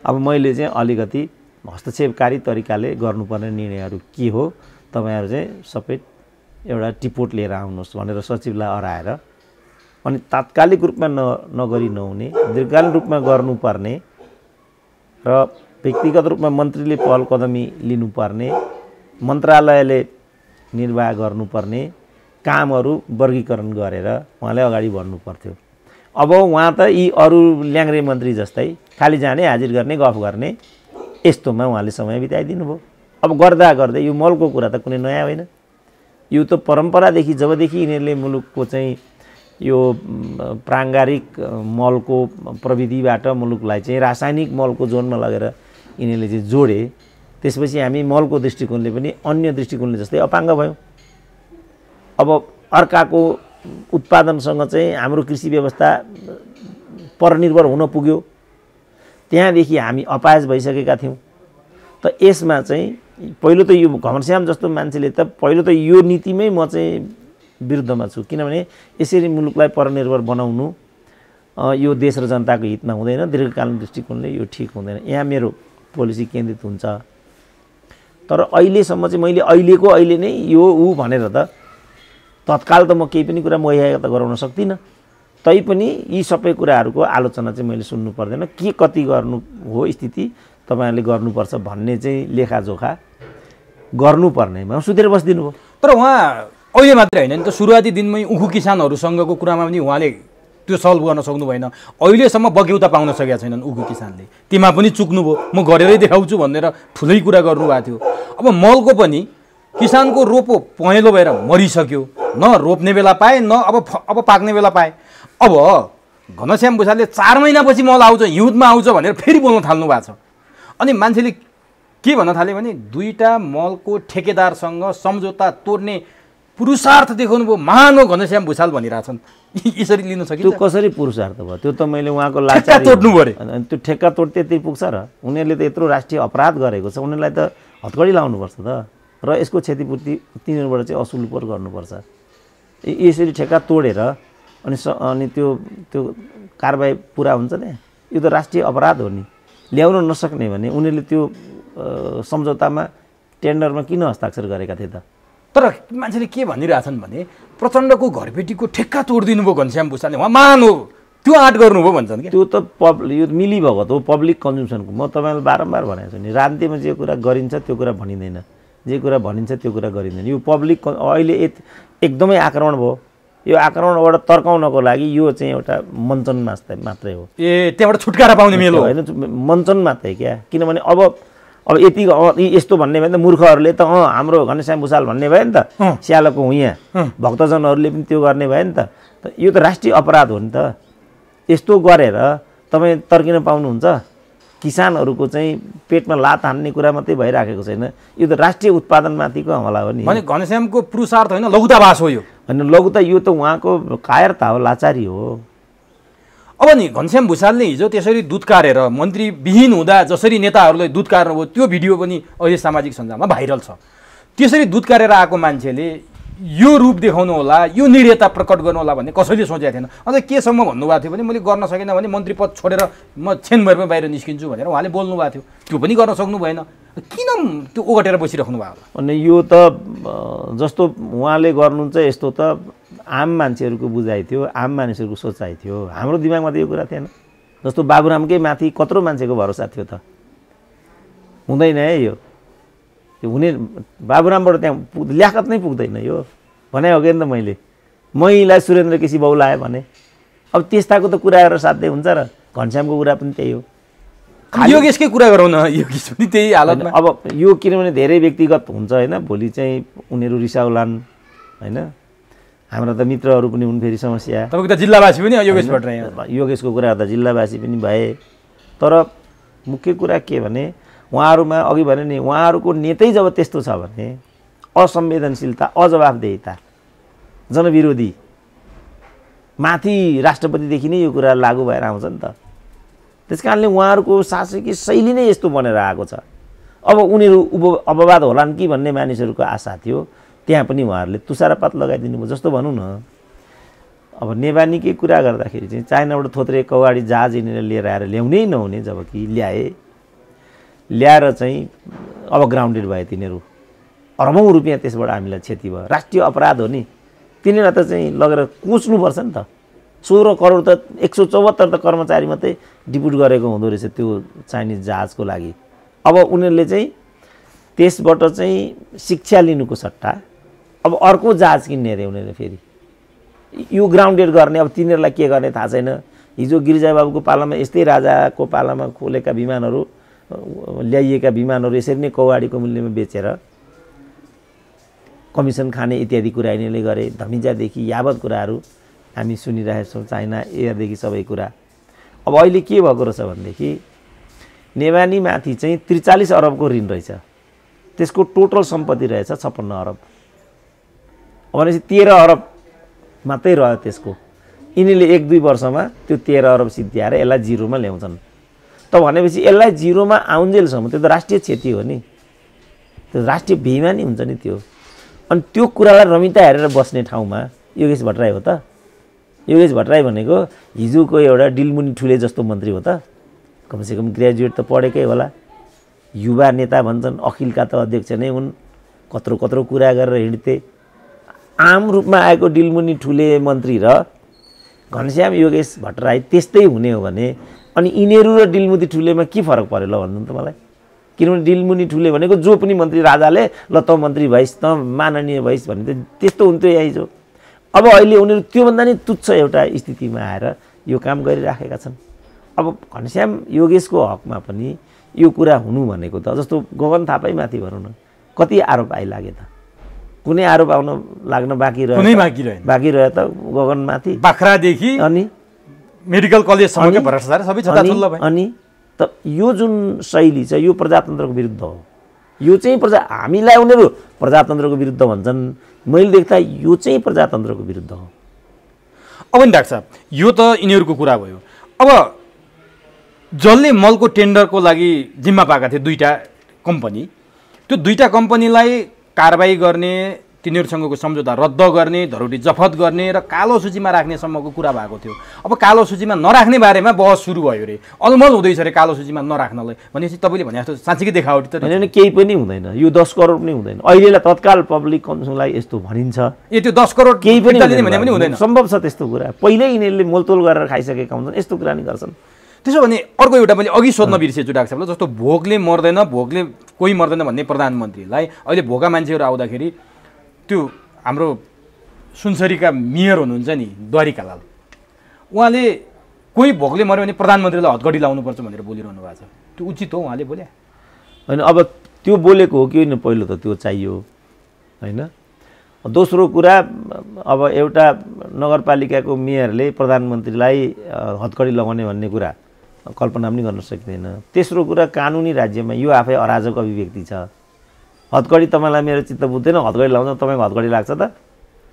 अब मैले चाहिँ अलिकति हस्तक्षेपकारी तरिकाले गर्नुपर्ने निर्णयहरू के हो, तपाईँहरू चाहिँ सबै एउटा टिपोट लिएर आउनुहोस् भनेर सचिवलाई हराएर, अनि तात्कालिक रूपमा नगरी नहुने, दीर्घकालीन रूपमा गर्नुपर्ने र व्यक्तिगत रूपमा मन्त्रीले पहल कदमी लिनुपर्ने, मन्त्रालयले निर्वाह गर्नुपर्ने कामहरू वर्गीकरण गरेर उहाँले अगाडि बढ्नु पर्थ्यो। अब उहाँ त यी अरू ल्याङ्ग्रे मन्त्री जस्तै खालि जाने, हाजिर गर्ने, गफ गर्ने, यस्तोमा उहाँले समय बिताइदिनु भयो। अब गर्दा गर्दै यो मलको कुरा त कुनै नयाँ होइन, यो त परम्परादेखि जबदेखि यिनीहरूले मुलुकको चाहिँ यो प्राङ्गारिक मलको प्रविधिबाट मुलुकलाई चाहिँ रासायनिक मलको जोनमा लगेर यिनीहरूले चाहिँ जोडे, त्यसपछि हामी मलको दृष्टिकोणले पनि अन्य दृष्टिकोणले जस्तै अपाङ्ग भयौँ। अब अर्काको उत्पादनसँग चाहिँ हाम्रो कृषि व्यवस्था परनिर्भर हुन पुग्यो, त्यहाँदेखि हामी अपायज भइसकेका थियौँ। त यसमा चाहिँ पहिलो त यो घनश्याम जस्तो मान्छेले त पहिलो त यो नीतिमै म चाहिँ विरुद्धमा छु, किनभने यसरी मुलुकलाई परनिर्भर बनाउनु यो देश र जनताको हितमा हुँदैन, दीर्घकालीन दृष्टिकोणले यो ठिक हुँदैन। यहाँ मेरो पोलिसी केन्द्रित हुन्छ। तर अहिलेसम्म चाहिँ मैले अहिले नै यो भनेर त तत्काल त म केही पनि कुरा मुहैया त गराउन सक्दिनँ, तैपनि यी सबै कुराहरूको आलोचना चाहिँ मैले सुन्नु पर्दैन। के कति गर्नु हो स्थिति तपाईँहरूले गर्नुपर्छ भन्ने चाहिँ लेखाजोखा गर्नुपर्नेमा सुतेर बसिदिनु भयो। तर उहाँ अहिले मात्रै होइन नि त, सुरुवाती दिनमै उखु किसानहरूसँगको कुरामा पनि उहाँले त्यो सल्भ गर्न सक्नु भएन। अहिलेसम्म बग्यौता पाउन सकेका छैनन् उखु किसानले, तीमा पनि चुक्नुभयो, म गरेरै देखाउँछु भनेर ठुलै कुरा गर्नुभएको थियो। अब मलको पनि किसानको रोपो पहेँलो भएर मरिसक्यो, न रोप्ने बेला पाए न अब पाक्ने बेला पाए। अब घनश्याम भुषालले 4 महिनापछि मल आउँछ, हिउँदमा आउँछ भनेर फेरि बोल्न थाल्नु भएको छ। अनि मान्छेले के भन्न थाल्यो भने 2टा मलको ठेकेदारसँग सम्झौता तोड्ने पुरुषार्थ देखाउनु भयो, महान हो घनश्याम भुसाल भनिरहेछन्, यसरी लिन त्यो सकिन्छ? कसरी पुरुषार्थ भयो? त्यो त मैले उहाँको ठेक्का लाचारी तोड्नु पर्यो। अनि त्यो ठेक्का तोड त्यति पुग्छ र? उनीहरूले त यत्रो राष्ट्रिय अपराध गरेको छ, उनीहरूलाई त हतकडी लाउनुपर्छ त, र यसको क्षतिपूर्ति तिनीहरूबाट चाहिँ असुल पर गर्नुपर्छ। यसरी ठेक्का तोडेर अनि त्यो कारबाही पुरा हुन्छ नि? यो त राष्ट्रिय अपराध हो नि। ल्याउन नसक्ने भने उनीहरूले त्यो सम्झौतामा टेन्डरमा किन हस्ताक्षर गरेका थिए त? तर मान्छेले के भनिरहेछन् भने प्रचण्डको घरबेटीको ठेक्का तोडिदिनु भयो घनश्याम भुसालले, उहाँ महान हो, त्यो आँट गर्नुभयो भन्छन् क्या। त्यो त यो मिलीभगत हो, पब्लिक कन्ज्युम्सनको। म तपाईँलाई बारम्बार भनेको छु नि, राजनीतिमा जे कुरा गरिन्छ त्यो कुरा भनिँदैन, जे कुरा भनिन्छ त्यो कुरा गरिँदैन। यो पब्लिक अहिले एकदमै आक्रमण भयो। यो आक्रमणबाट तर्काउनको लागि यो चाहिँ एउटा मञ्चन मात्रै हो। त्यहाँबाट छुटकारा पाउने मेलो होइन, मञ्चन मात्रै क्या। किनभने अब यति यस्तो भन्ने भयो नि त मूर्खहरूले त हाम्रो घनश्याम भुसाल भन्ने भयो नि त, स्यालको यहाँ भक्तजनहरूले पनि त्यो गर्ने भयो नि त। यो त राष्ट्रिय अपराध हो नि त। यस्तो गरेर तपाईँ तर्किन पाउनुहुन्छ? किसानहरूको चाहिँ पेटमा लात हान्ने कुरा मात्रै भइराखेको छैन, यो त राष्ट्रिय उत्पादनमाथिको हमला हो नि। भने घनश्यामको पुरुषार्थ होइन, लघुतावास हो यो। होइन, लघुता यो त उहाँको कायरता हो, लाचारी हो। अब नि घनश्याम भुसालले हिजो त्यसरी दुधकारेर मन्त्रीविहीन हुँदा जसरी नेताहरूलाई दुधकार्नुभयो त्यो भिडियो पनि अहिले सामाजिक सञ्जालमा भाइरल छ। त्यसरी दुधकारेर आएको मान्छेले यो रूप देखाउनु होला, यो निर्यता प्रकट गर्नु होला भन्ने कसैले सोचेको थिएन। अन्त केसम्म भन्नुभएको थियो भने मैले गर्न सकिनँ भने मन्त्री पद छोडेर म छेनभरिमा बाहिर निस्किन्छु भनेर उहाँले बोल्नुभएको थियो। त्यो पनि गर्न सक्नु भएन, किन त्यो ओगटेर बसिराख्नु भयो होला? अनि यो त जस्तो उहाँले गर्नुहुन्छ यस्तो त आम मान्छेहरूको बुझाइ थियो, आम मानिसहरूको सोचाइ थियो। हाम्रो दिमागमा त यो कुरा थिएन। जस्तो बाबुरामकै माथि कत्रो मान्छेको भरोसा थियो त? हुँदैन है यो हुने। बाबुरामबाट त्यहाँ ल्याकत नै पुग्दैन यो भने हो कि त मैलाई सुरेन्द्र केसी बौलायो भने। अब त्यस्ताको त कुरा गरेर साध्य हुन्छ र? घनश्यामको कुरा पनि त्यही हो। योगेशकै कुरा गरौँ न, योगेश पनि त्यही हालतमा। अब यो किनभने धेरै व्यक्तिगत हुन्छ होइन, भोलि चाहिँ उनीहरू रिसाउलान् होइन। हाम्रा त मित्रहरू पनि हुन्, फेरि समस्या। तपाईँको त जिल्लावासी पनि योगेश भट्टराई, योगेशको कुरा गर्दा जिल्लावासी पनि भए। तर मुख्य कुरा के भने उहाँहरूमा अघि भने नि उहाँहरूको नेतै जब त्यस्तो छ भने असंवेदनशीलता, अजवाफदेहिता, जनविरोधी माथि राष्ट्रपतिदेखि नै यो कुरा लागू भएर आउँछ नि त। त्यस कारणले उहाँहरूको शासकीय शैली नै यस्तो बनेर आएको छ। अब उनीहरू अपवाद होलान् कि भन्ने मानिसहरूको आशा थियो, त्यहाँ पनि उहाँहरूले तुषारपात लगाइदिनु भयो। जस्तो भनौँ न, अब नेवानीकै कुरा गर्दाखेरि चाहिँ चाइनाबाट थोत्रे कौवाडी जहाज यिनीहरूले लिएर आएर ल्याउनै नहुने, जबकि ल्याएर चाहिँ अब ग्राउन्डेड भए तिनीहरू। अरबौँ रुपियाँ त्यसबाट हामीलाई क्षति भयो। राष्ट्रिय अपराध हो नि। तिनीहरूलाई त चाहिँ लगेर कुच्नुपर्छ नि त। 16 करोड त 174 त कर्मचारी मात्रै डिपुट गरेको हुँदो रहेछ त्यो चाइनिज जहाजको लागि। अब उनीहरूले चाहिँ त्यसबाट चाहिँ शिक्षा लिनुको सट्टा अब अर्को जहाज किन्ने अरे उनीहरूले। फेरि यो ग्राउन्डेड गर्ने, अब तिनीहरूलाई के गर्ने थाहा छैन। हिजो गिरिजाबाबुको पालामा यस्तै राजाको पालामा खोलेका विमानहरू, ल्याइएका विमानहरू यसरी नै कौवाडीको मूल्यमा बेचेर कमिसन खाने इत्यादि कुरा यिनीहरूले गरे। धमिजादेखि यावत कुराहरू हामी सुनिरहेका छौँ, चाइना एयरदेखि सबै कुरा। अब अहिले के भएको रहेछ भनेदेखि नेवानीमाथि चाहिँ 43 अरबको ऋण रहेछ, त्यसको टोटल सम्पत्ति रहेछ 56 अरब। भनेपछि 13 अरब मात्रै रह्यो त्यसको। यिनीहरूले 1-2 वर्षमा त्यो 13 अरब सिद्ध्याएर यसलाई जिरोमा ल्याउँछन्। त भनेपछि यसलाई जिरोमा आउन्जेलसम्म त्यो त राष्ट्रिय क्षति हो नि, त्यो राष्ट्रिय बेइमानी हुन्छ नि त्यो। अनि त्यो कुरालाई रमिता हेरेर बस्ने ठाउँमा योगेश भट्टराई हो त? योगेश भट्टराई भनेको हिजोको एउटा डिलमुनि ठुले जस्तो मन्त्री हो त? कमसेकम ग्रेजुएट त पढेकै होला। युवा नेता भन्छन्, अखिलका त अध्यक्ष नै हुन्, कत्रो कत्रो कुरा गरेर हिँड्थे। आम रूपमा आएको डिलमुनि ठुले मन्त्री र घनश्याम योगेश भट्टराई त्यस्तै हुने हो भने अनि यिनीहरू र डिलमुनि ठुलेमा के फरक पर्यो ल भन्नु त मलाई? किनभने डिलमुनि ठुले भनेको जो पनि मन्त्री राजाले ल त मन्त्री भइस्, त माननीय भइस् भन्ने त्यस्तो हुन्थ्यो यहाँ हिजो। अब अहिले उनीहरू त्योभन्दा नि तुच्छ एउटा स्थितिमा आएर यो काम गरिराखेका छन्। अब घनश्याम योगेशको हकमा पनि यो कुरा हुनु भनेको त जस्तो गगन थापै माथि भनौँ न, कति आरोप आइलागे त? कुनै आरोप आउन लाग्न बाँकी रह्यो त गगनमाथि? बाख्रादेखि अनि मेडिकल कलेजसम्मकै भ्रष्टाचार सबै छताछुल्ल भयो। अनि त यो जुन शैली छ यो प्रजातन्त्रको विरुद्ध हो। यो चाहिँ हामीलाई उनीहरू प्रजातन्त्रको विरुद्ध भन्छन्, मैले देख्दा यो चाहिँ प्रजातन्त्रको विरुद्ध हो। अब नि डाक्टर साहब, यो त यिनीहरूको कुरा भयो। अब जसले मलको टेन्डरको लागि जिम्मा पाएका थिए दुईटा कम्पनी, त्यो दुईटा कम्पनीलाई कारबाही गर्ने, तिनीहरूसँगको सम्झौता रद्द गर्ने, धरोहरी जफत गर्ने र कालो सूचीमा राख्नेसम्मको कुरा भएको थियो। अब कालो सूचीमा नराख्ने बारेमा बहस सुरु भयो अरे, अलमल हुँदैछ अरे कालो सूचीमा नराख्नलाई। भनेपछि तपाईँले भने जस्तो साँच्चीकै देखावटी त होइन, केही पनि हुँदैन, यो 10 करोड पनि हुँदैन। अहिलेलाई तत्काल पब्लिक कन्ज्युमरलाई यस्तो भनिन्छ, ए त्यो 10 करोड केही पनि भने पनि हुँदैन। सम्भव छ त्यस्तो कुरा, पहिल्यै यिनीहरूले मोलतोल गरेर खाइसकेका हुन्छन्, यस्तो कुरा नि गर्छन्। त्यसो भने अर्को एउटा मैले अघि सोध्न बिर्सेछु डाक्टर साहबले, जस्तो भोकले मर्दैन, भोकले कोही मर्दैन भन्ने प्रधानमन्त्रीलाई अहिले भोका मान्छेहरू आउँदाखेरि त्यो हाम्रो सुनसरीका मेयर हुनुहुन्छ नि द्वारिकालाल, उहाँले कोही भोकले मऱ्यो भने प्रधानमन्त्रीलाई हतगडी लाउनुपर्छ भनेर बोलिरहनु भएको छ। त्यो उचित हो उहाँले बोले? होइन, अब त्यो बोलेको हो कि होइन, पहिलो त त्यो चाहियो होइन। दोस्रो कुरा, अब एउटा नगरपालिकाको मेयरले प्रधानमन्त्रीलाई हतकडी लगाउने भन्ने कुरा कल्पना पनि गर्न सकिँदैन। तेस्रो कुरा, कानुनी राज्यमा यो आफै अराजक अभिव्यक्ति छ। हतकडी तपाईँलाई मेरो चित्त बुझ्दैन, हतकडी लगाउँदा तपाईँको हतकडी लाग्छ त?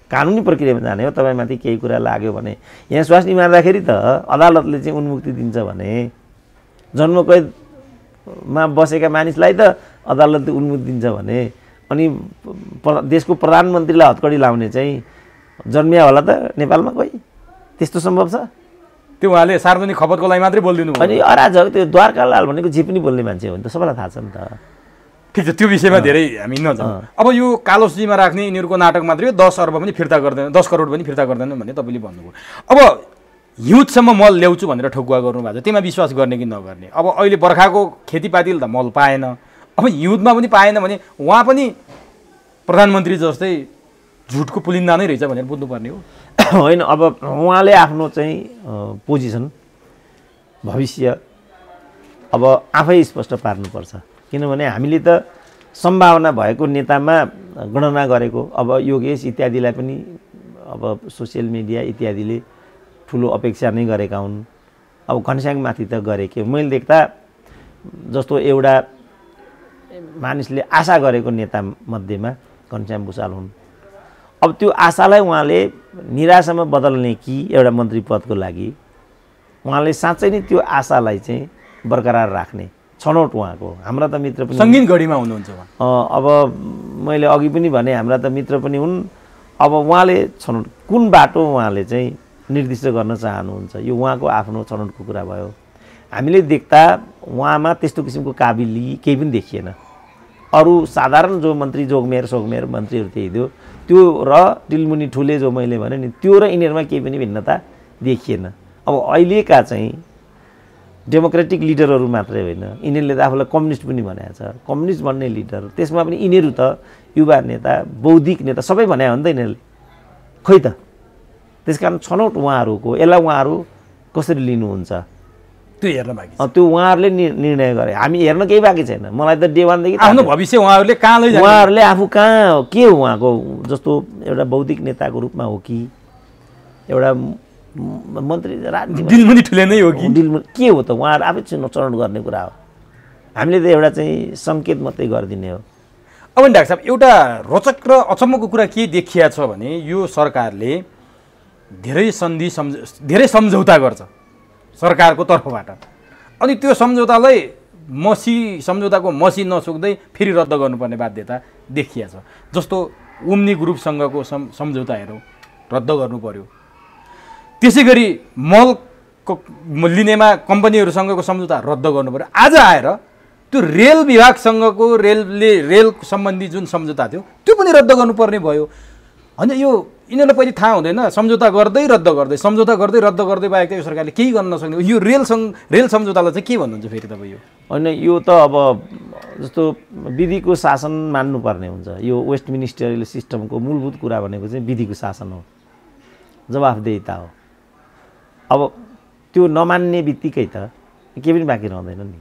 कानुनी प्रक्रियामा जाने हो। तपाईँमाथि केही कुरा लाग्यो भने यहाँ स्वास्नी मार्दाखेरि त अदालतले चाहिँ उन्मुक्ति दिन्छ भने, जन्मकैदमा बसेका मानिसलाई त अदालतले उन्मुक्ति दिन्छ भने, अनि देशको प्रधानमन्त्रीलाई हतकडी लाउने चाहिँ जन्मिया होला त नेपालमा कोही? त्यस्तो सम्भव छ? त्यो उहाँले सार्वजनिक खपतको लागि मात्रै बोलिदिनु भयो। अनि अराजक त्यो द्वारकालाल भनेको जे पनि बोल्ने मान्छे हो नि त, सबैलाई थाहा छ नि त। ठिक छ, त्यो विषयमा धेरै हामी नजाउँ। अब यो कालो सूचीमा राख्ने यिनीहरूको नाटक मात्रै हो, 10 अर्ब पनि फिर्ता गर्दैन, 10 करोड पनि फिर्ता गर्दैन भन्ने तपाईँले भन्नुभयो। अब हिउँदसम्म मल ल्याउँछु भनेर ठोकुवा गर्नुभएको छ, त्यसमा विश्वास गर्ने कि नगर्ने? अब अहिले बर्खाको खेतीपातीले त मल पाएन, अब हिउँदमा पनि पाएन भने उहाँ पनि प्रधानमन्त्री जस्तै झुटको पुलिन्दा नै रहेछ भनेर बुझ्नुपर्ने हो। होइन, अब उहाँले आफ्नो चाहिँ पोजिसन भविष्य अब आफै स्पष्ट पार्नुपर्छ, किनभने हामीले त सम्भावना भएको नेतामा गणना गरेको, अब योगेश इत्यादिलाई पनि अब सोसियल मिडिया इत्यादिले ठुलो अपेक्षा नै गरेका हुन्। अब घनश्याममाथि त गरेको मैले देख्दा जस्तो एउटा मानिसले आशा गरेको नेता मध्येमा घनश्याम भुषाल हुन्। अब त्यो आशालाई उहाँले निराशामा बदल्ने कि एउटा मन्त्री पदको लागि उहाँले साँच्चै नै त्यो आशालाई चाहिँ बरकरार राख्ने छनौट उहाँको। हाम्रा त मित्र पनि सङ्गीन गढीमा हुनुहुन्छ उहाँ। अब मैले अघि पनि भने हाम्रा त मित्र पनि हुन्। अब उहाँले छनौट कुन बाटो उहाँले चाहिँ निर्दिष्ट गर्न चाहनुहुन्छ, यो उहाँको आफ्नो छनौटको कुरा भयो। हामीले देख्दा उहाँमा त्यस्तो किसिमको काबिली केही पनि देखिएन। अरू साधारण जो मन्त्री जोगमेर सोगमेर मन्त्रीहरू त्यही थियो, त्यो र टिलमुनि ठुले जो मैले भने नि, त्यो र यिनीहरूमा केही पनि भिन्नता देखिएन। अब अहिलेका चाहिँ डेमोक्रेटिक लिडरहरू मात्रै होइन, यिनीहरूले त आफूलाई कम्युनिस्ट पनि भनेको छ। कम्युनिस्ट भन्ने लिडर, त्यसमा पनि यिनीहरू त युवा नेता, बौद्धिक नेता सबै भने हो नि त यिनीहरूले, खै त? त्यसकारण छनौट उहाँहरूको, यसलाई उहाँहरू कसरी लिनुहुन्छ त्यो हेर्न बाँकी छ। त्यो उहाँहरूले निर्णय गरे, हामी हेर्न केही बाँकी छैन। मलाई त डे वानदेखि आफ्नो भविष्य उहाँहरूले कहाँ लैजाने, उहाँहरूले आफू कहाँ के हो, उहाँको जस्तो एउटा बौद्धिक नेताको रूपमा हो कि एउटा मन्त्री राज्य दिलमुनि ठुले नै हो कि दिलमुनि के हो त? उहाँहरू आफै छनौट गर्ने कुरा हो। हामीले त एउटा चाहिँ सङ्केत मात्रै गरिदिने हो। अब नि डाक्टर साहब, एउटा रोचक र अचम्मको कुरा के देखिया छ भने यो सरकारले धेरै सम्झौता गर्छ सरकारको तर्फबाट, अनि त्यो सम्झौतालाई सम्झौताको मसी नसुक्दै फेरि रद्द गर्नुपर्ने बाध्यता देखिया छ। जस्तो ओम्नी ग्रुपसँगको सम्झौता हेरौँ, रद्द गर्नु पर्यो। त्यसै गरी मलको लिनेमा कम्पनीहरूसँगको सम्झौता रद्द गर्नु पर्यो। आज आएर त्यो रेल विभागसँगको रेल सम्बन्धी जुन सम्झौता थियो त्यो पनि रद्द गर्नुपर्ने भयो। होइन, यो यिनीहरूलाई पहिले थाहा हुँदैन, सम्झौता गर्दै रद्द गर्दै बाहेक त यो सरकारले केही गर्न नसक्ने। यो रेल सम्झौतालाई चाहिँ के भन्नुहुन्छ फेरि तपाईँ? यो होइन, यो त अब जस्तो विधिको शासन मान्नुपर्ने हुन्छ। यो वेस्ट मिनिस्टरियल सिस्टमको मूलभूत कुरा भनेको चाहिँ विधिको शासन हो, जवाफदेहिता हो। अब त्यो नमान्ने बित्तिकै त केही पनि बाँकी रहँदैन नि।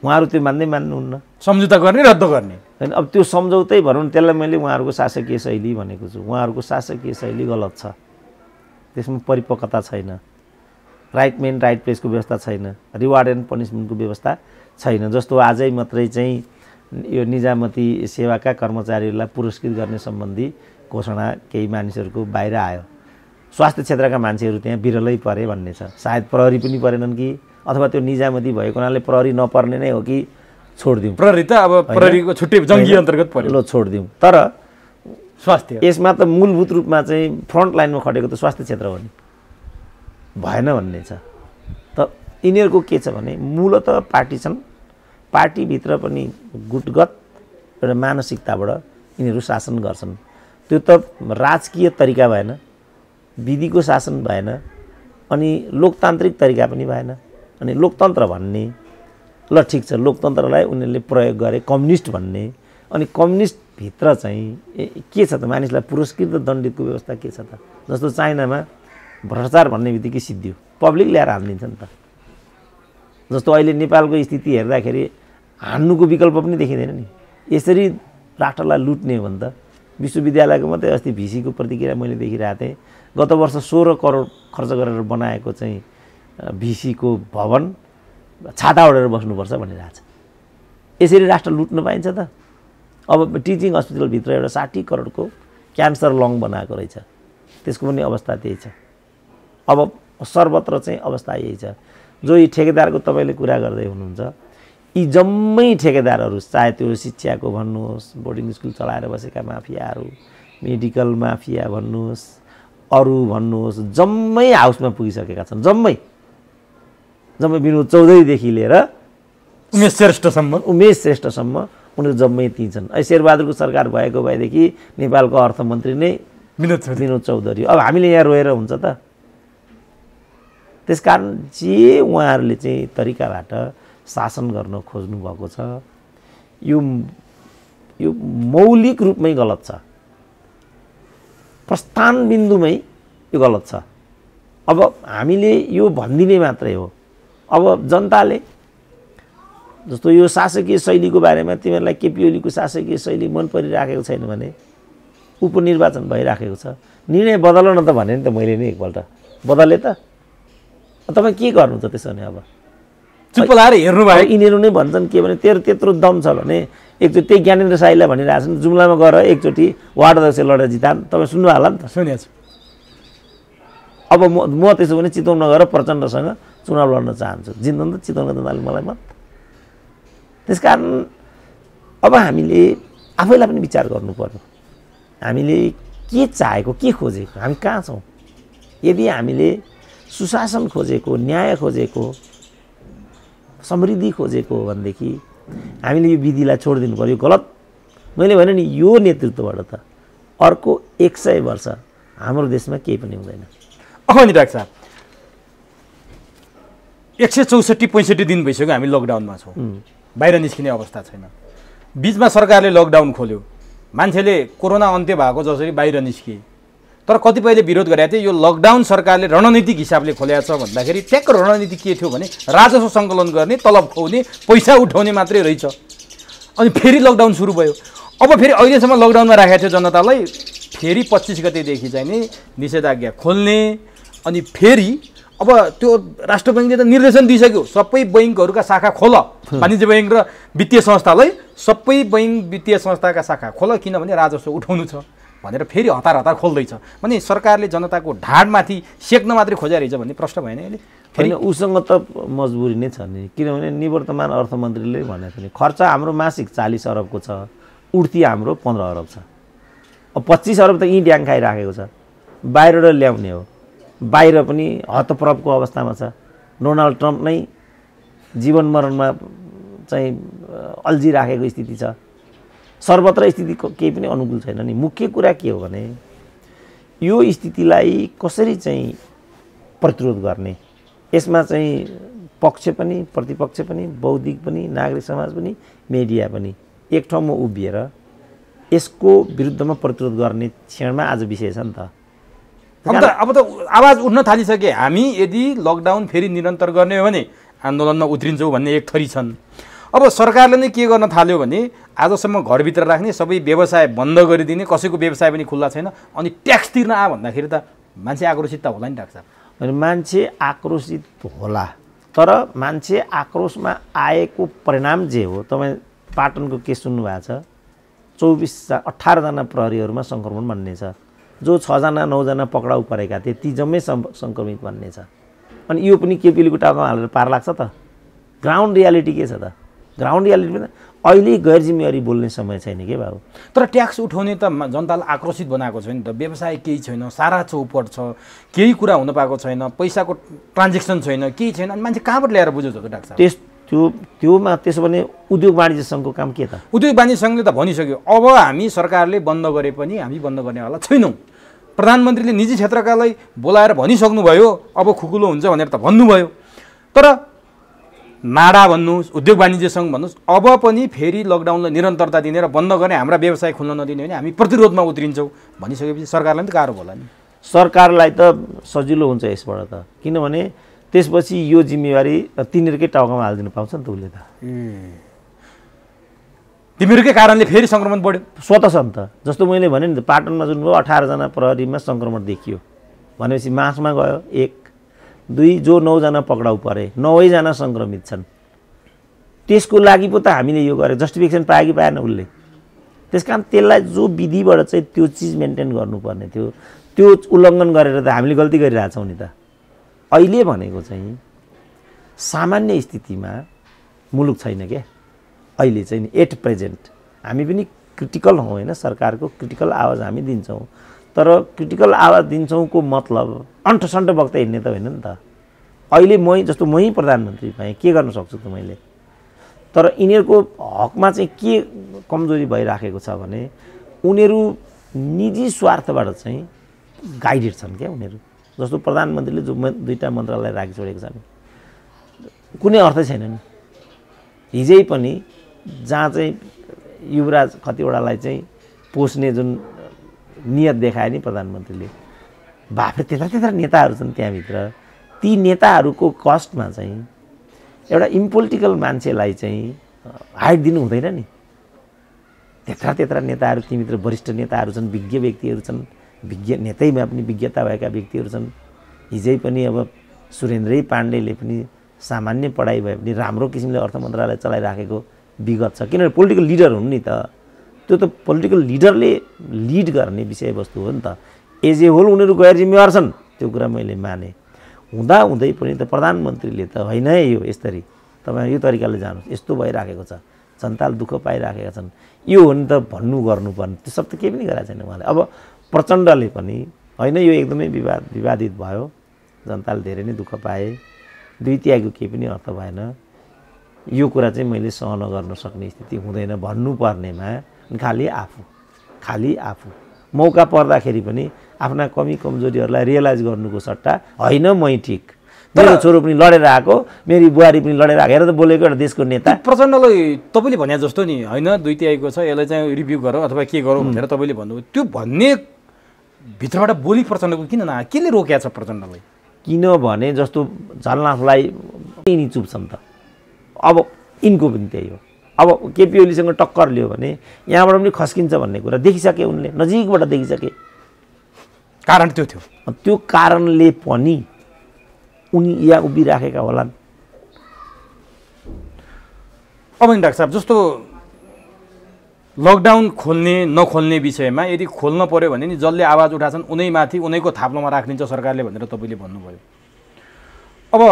उहाँहरू त्यो मान्नुहुन्न, सम्झौता गर्ने रद्द गर्ने होइन। अब त्यो सम्झौतै भनौँ, त्यसलाई मैले उहाँहरूको शासकीय शैली भनेको छु। उहाँहरूको शासकीय शैली गलत छ, त्यसमा परिपक्वता छैन, राइट मेन राइट प्लेसको व्यवस्था छैन, रिवार्ड एन्ड पनिसमेन्टको व्यवस्था छैन। जस्तो आजै मात्रै चाहिँ यो निजामती सेवाका कर्मचारीहरूलाई पुरस्कृत गर्ने सम्बन्धी घोषणा केही मानिसहरूको बाहिर आयो। स्वास्थ्य क्षेत्रका मान्छेहरू त्यहाँ बिरलै परे भन्ने छ। सायद प्रहरी पनि परेनन् कि अथवा त्यो निजामती भएको हुनाले प्रहरी नपर्ने नै हो कि छोडिदिउँ। प्रहरी त अब प्रहरीको छुट्टै जङ्गी अन्तर्गत पर्यो। ल छोडिदिउँ। तर स्वास्थ्य यसमा त मूलभूत रूपमा चाहिँ फ्रन्ट लाइनमा खटेको त स्वास्थ्य क्षेत्र हो नि, भएन भन्ने छ। त यिनीहरूको के छ भने मूलत पार्टी छन्, पार्टीभित्र पनि गुटगत एउटा मानसिकताबाट यिनीहरू शासन गर्छन्। त्यो त राजकीय तरिका भएन, विधिको शासन भएन, अनि लोकतान्त्रिक तरिका पनि भएन। अनि लोकतन्त्र भन्ने, ल ठिक छ, लोकतन्त्रलाई उनीहरूले प्रयोग गरे कम्युनिस्ट भन्ने। अनि कम्युनिस्टभित्र चाहिँ के छ त, मानिसलाई पुरस्कृत र दण्डितको व्यवस्था के छ त? जस्तो चाइनामा भ्रष्टाचार भन्ने बित्तिकै सिद्धियो, पब्लिक ल्याएर हानिदिन्छ नि त। जस्तो अहिले नेपालको स्थिति हेर्दाखेरि हान्नुको विकल्प पनि देखिँदैन नि। यसरी राष्ट्रलाई लुट्ने हो भने त विश्वविद्यालयको मात्रै अस्ति भिसीको प्रतिक्रिया मैले देखिरहेको थिएँ। गत वर्ष 16 करोड खर्च गरेर बनाएको चाहिँ भिसीको भवन छाता ओढेर बस्नुपर्छ भनिरहेछ। यसरी राष्ट्र लुट्न पाइन्छ त? अब टिचिङ हस्पिटलभित्र एउटा 60 करोडको क्यान्सर लङ बनाएको रहेछ, त्यसको पनि अवस्था त्यही छ। अब सर्वत्र चाहिँ अवस्था यही छ। जो यी ठेकेदारको तपाईँले कुरा गर्दै हुनुहुन्छ, यी जम्मै ठेकेदारहरू, चाहे त्यो शिक्षाको भन्नुहोस्, बोर्डिङ स्कुल चलाएर बसेका माफियाहरू, मेडिकल माफिया भन्नुहोस्, अरू भन्नुहोस्, जम्मै हाउसमा पुगिसकेका छन्। जम्मै विनोद चौधरीदेखि लिएर उमेश श्रेष्ठसम्म उनीहरू जम्मै ती छन्। अहिले शेरबहादुरको सरकार भएको भएदेखि नेपालको अर्थमन्त्री नै विनोद चौधरी। अब हामीले यहाँ रोएर हुन्छ त? त्यसकारण जे उहाँहरूले चाहिँ तरिकाबाट शासन गर्न खोज्नु भएको छ, यो मौलिक रूपमै गलत छ, प्रस्थान बिन्दुमै यो गलत छ। अब हामीले यो भनिदिने मात्रै हो। अब जनताले जस्तो यो शासकीय शैलीको बारेमा तिमीहरूलाई केपी ओलीको शासकीय शैली मन परिराखेको छैन भने उपनिर्वाचन भइराखेको छ, निर्णय बदल न त भने नि त मैले नै एकपल्ट बदले त। तपाईँ के गर्नु त त्यसो भने? अब चुप लाएर हेर्नु भयो। यिनीहरू नै भन्छन् के भने तेरो त्यत्रो दम छ भने एकचोटि त्यही ज्ञानेन्द्र साईलाई भनिरहेछन् जुम्लामा गएर एकचोटि वार्ड अध्यक्ष लडेर जितान। तपाईँ सुन्नु होला नि त? सुनेको छु। अब म त्यसो भने चितवन नगएर प्रचण्डसँग चुनाव लड्न चाहन्छु, जित्नु त चितवनको जनताले मलाई मत। त्यसकारण अब हामीले आफैलाई पनि विचार गर्नु पर्यो, हामीले के चाहेको, के खोजेको, हामी कहाँ छौँ। यदि हामीले सुशासन खोजेको, न्याय खोजेको, समृद्धि खोजेको हो भनेदेखि हामीले यो विधिलाई छोडिदिनु पर्यो। गलत मैले भने नि, यो नेतृत्वबाट त अर्को 100 वर्ष हाम्रो देशमा केही पनि हुँदैन। नि डाक्टर साहब, 164-65 दिन भइसक्यो हामी लकडाउनमा छौँ, बाहिर निस्किने अवस्था छैन। बिचमा सरकारले लकडाउन खोल्यो, मान्छेले कोरोना अन्त्य भएको जसरी बाहिर निस्किए। तर कतिपयले विरोध गरेका थिए यो लकडाउन सरकारले रणनीतिक हिसाबले खोलेको छ भन्दाखेरि ट्याक्क रणनीति के थियो भने राजस्व सङ्कलन गर्ने, तलब खुवाउने, पैसा उठाउने मात्रै रहेछ। अनि फेरि लकडाउन सुरु भयो। अब फेरि अहिलेसम्म लकडाउनमा राखेको थियो जनतालाई, फेरि 25 गतेदेखि चाहिँ नि निषेधाज्ञा खोल्ने। अनि फेरि अब त्यो राष्ट्र बैङ्कले त निर्देशन दिइसक्यो, सबै बैङ्कहरूका शाखा खोल, वाणिज्य बैङ्क र वित्तीय संस्थालाई सबै बैङ्क वित्तीय संस्थाका शाखा खोल, किनभने राजस्व उठाउनु छ भनेर फेरि हतार खोल्दैछ। भने सरकारले जनताको ढाडमाथि सेक्न मात्रै खोजा रहेछ भन्ने प्रश्न भएन अहिले? होइन, उसँग त मजबुरी नै छ नि, किनभने निवर्तमान अर्थमन्त्रीले भनेको नि खर्च हाम्रो मासिक 40 अरबको छ, उठ्ती हाम्रो 15 अरब छ। अब 25 अरब त यहीँ ड्याङ खाइराखेको छ, बाहिरबाट ल्याउने हो। बाहिर पनि हतप्रभको अवस्थामा छ। डोनाल्ड ट्रम्प नै जीवन मरणमा चाहिँ अल्झिराखेको स्थिति छ। सर्वत्र स्थिति केही पनि अनुकूल छैन नि। मुख्य कुरा के हो भने यो स्थितिलाई कसरी चाहिँ प्रतिरोध गर्ने, यसमा चाहिँ पक्ष पनि प्रतिपक्ष पनि बौद्धिक पनि नागरिक समाज पनि मिडिया पनि एक ठाउँमा उभिएर यसको विरुद्धमा प्रतिरोध गर्ने क्षणमा आज विषय छ नि त। अब त आवाज उठ्न थालिसके। हामी यदि लकडाउन फेरि निरन्तर गर्ने हो भने आन्दोलनमा उत्रिन्छौँ भन्ने एक थरी छन्। अब सरकारले नै के गर्न थाल्यो भने आजसम्म घरभित्र राख्ने, सबै व्यवसाय बन्द गरिदिने, कसैको व्यवसाय पनि खुल्ला छैन, अनि ट्याक्स तिर्न आ भन्दाखेरि त मान्छे आक्रोशित त होला नि डाक्टर साहब। अनि मान्छे आक्रोशित होला, तर मान्छे आक्रोशमा आएको परिणाम जे हो तपाईँ पाटनको केस सुन्नु भएको छ 18जना प्रहरीहरूमा सङ्क्रमण भन्ने छ जो 6जना 9जना पक्राउ परेका थिए ती जम्मै सङ्क्रमित भन्ने छ अनि यो पनि केपीलीको टाउकोमा हालेर पार लाग्छ त ग्राउन्ड रियालिटी के छ त ग्राउन्ड रियालिटी अहिले गैर जिम्मेवारी बोल्ने समय छैन के बाबु तर ट्याक्स उठाउने त जनतालाई आक्रोशित बनाएको छ नि त व्यवसाय केही छैन सारा चौपट छ केही कुरा हुन पाएको छैन पैसाको ट्रान्जेक्सन छैन केही छैन अनि मान्छे कहाँबाट ल्याएर बुझ्छ त डाक्टर त्योमा त्यसो भने उद्योग वाणिज्य सङ्घको काम के त उद्योग वाणिज्य सङ्घले त भनिसक्यो अब हामी सरकारले बन्द गरे पनि हामी बन्द गर्नेवाला छैनौँ प्रधानमन्त्रीले निजी क्षेत्रकालाई बोलाएर भनिसक्नुभयो अब खुकुलो हुन्छ भनेर त भन्नुभयो तर नाडा भन्नुहोस् उद्योग वाणिज्य सङ्घ भन्नुहोस् अब पनि फेरि लकडाउनलाई निरन्तरता दिने र बन्द गर्ने हाम्रा व्यवसाय खुल्न नदिने भने हामी प्रतिरोधमा उत्रिन्छौँ भनिसकेपछि सरकारलाई पनि गाह्रो होला नि सरकारलाई त सजिलो हुन्छ यसबाट त किनभने त्यसपछि यो जिम्मेवारी तिनीहरूकै टाउकोमा हालिदिनु पाउँछ नि त उसले त तिमीहरूकै कारणले फेरि सङ्क्रमण बढ्यो स्वतः छ नि त जस्तो मैले भने नि त पाटनमा जुन भयो 18जना प्रहरीमा सङ्क्रमण देखियो भनेपछि मासमा गयो 1 2 जो 9जना पक्राउ परे 9जना सङ्क्रमित छन् त्यसको लागि पो त हामीले यो गरे जस्टिफिकेसन पायो कि पाएन उसले त्यसकारण त्यसलाई जो विधिबाट चाहिँ त्यो चिज मेन्टेन गर्नुपर्ने थियो त्यो उल्लङ्घन गरेर त हामीले गल्ती गरिरहेछौँ नि त अहिले भनेको चाहिँ सामान्य स्थितिमा मुलुक छैन क्या अहिले चाहिँ एट प्रेजेन्ट हामी पनि क्रिटिकल हौँ होइन सरकारको क्रिटिकल आवाज हामी दिन्छौँ तर क्रिटिकल आवाज दिन्छौँको मतलब अन्ठसन्ठ बक्ता हिँड्ने त होइन नि त अहिले मै प्रधानमन्त्री भएँ के गर्न सक्छु त मैले तर यिनीहरूको हकमा चाहिँ के कमजोरी भइराखेको छ भने उनीहरू निजी स्वार्थबाट चाहिँ गाइडेड छन् क्या उनीहरू जस्तो प्रधानमन्त्रीले जो 2टा मन्त्रालय राखिछोडेको छ नि कुनै अर्थै छैन नि हिजै पनि जहाँ चाहिँ युवराज खतिवडालाई चाहिँ पोस्ने जुन नियत देखाए नि प्रधानमन्त्रीले बाफ्रे त्यता नेताहरू छन् त्यहाँभित्र ती नेताहरूको कस्टमा चाहिँ एउटा इम्पोलिटिकल मान्छेलाई चाहिँ हाइट दिनु हुँदैन नि त्यत्रा नेताहरू तीभित्र वरिष्ठ नेताहरू छन् विज्ञ व्यक्तिहरू छन् विज्ञ नेतैमा पनि विज्ञता भएका व्यक्तिहरू छन् हिजै पनि अब सुरेन्द्रै पाण्डेले पनि सामान्य पढाइ भए पनि राम्रो किसिमले अर्थ मन्त्रालय चलाइराखेको विगत छ किनभने पोलिटिकल लिडर हुन् नि त त्यो त पोलिटिकल लिडरले लिड गर्ने विषयवस्तु हो नि त एज ए होल उनीहरू गैर जिम्मेवार छन् त्यो कुरा मैले माने हुँदै पनि त प्रधानमन्त्रीले त होइन यो यसरी तपाईँ यो तरिकाले जानुहोस् यस्तो भइराखेको छ जनताले दुःख पाइराखेका छन् यो हो नि त गर्नुपर्ने त्यो सब त केही पनि गरेको छैन उहाँले अब प्रचण्डले पनि होइन यो एकदमै विवादित भयो जनताले धेरै नै दुःख पाए 2/3 केही पनि अर्थ भएन यो कुरा चाहिँ मैले सहन गर्न सक्ने स्थिति हुँदैन भन्नुपर्नेमा खालि आफू मौका पर्दाखेरि पनि आफ्ना कमी कमजोरीहरूलाई रियलाइज गर्नुको सट्टा होइन मै ठिक मेरो छोरो पनि लडेर आएको मेरी बुहारी पनि लडेर आएको हेर त बोलेको एउटा देशको नेता प्रचण्डलाई तपाईँले भने जस्तो नि होइन 2/3 छ यसलाई चाहिँ रिभ्यू गरौँ अथवा के गरौँ भनेर तपाईँले भन्नुभयो त्यो भन्ने भित्रबाट बोली प्रचण्डको किन नआयो केले रोक्या छ प्रचण्डलाई किनभने जस्तो झलनाथलाई यिनी चुप्छन् त अब यिनको पनि त्यही हो अब केपी ओलीसँग टक्कर लियो भने यहाँबाट पनि खस्किन्छ भन्ने कुरा देखिसके उनले नजिकबाट देखिसके कारण त्यो थियो त्यो कारणले पनि उनी यहाँ उभिराखेका होलान् अब नि डाक्टर साहब जस्तो लकडाउन खोल्ने नखोल्ने विषयमा यदि खोल्न पर्यो भने नि जसले आवाज उठाछन् उनै माथि उनैको थाप्लोमा राखिदिन्छ सरकारले भनेर तपाईँले भन्नुभयो अब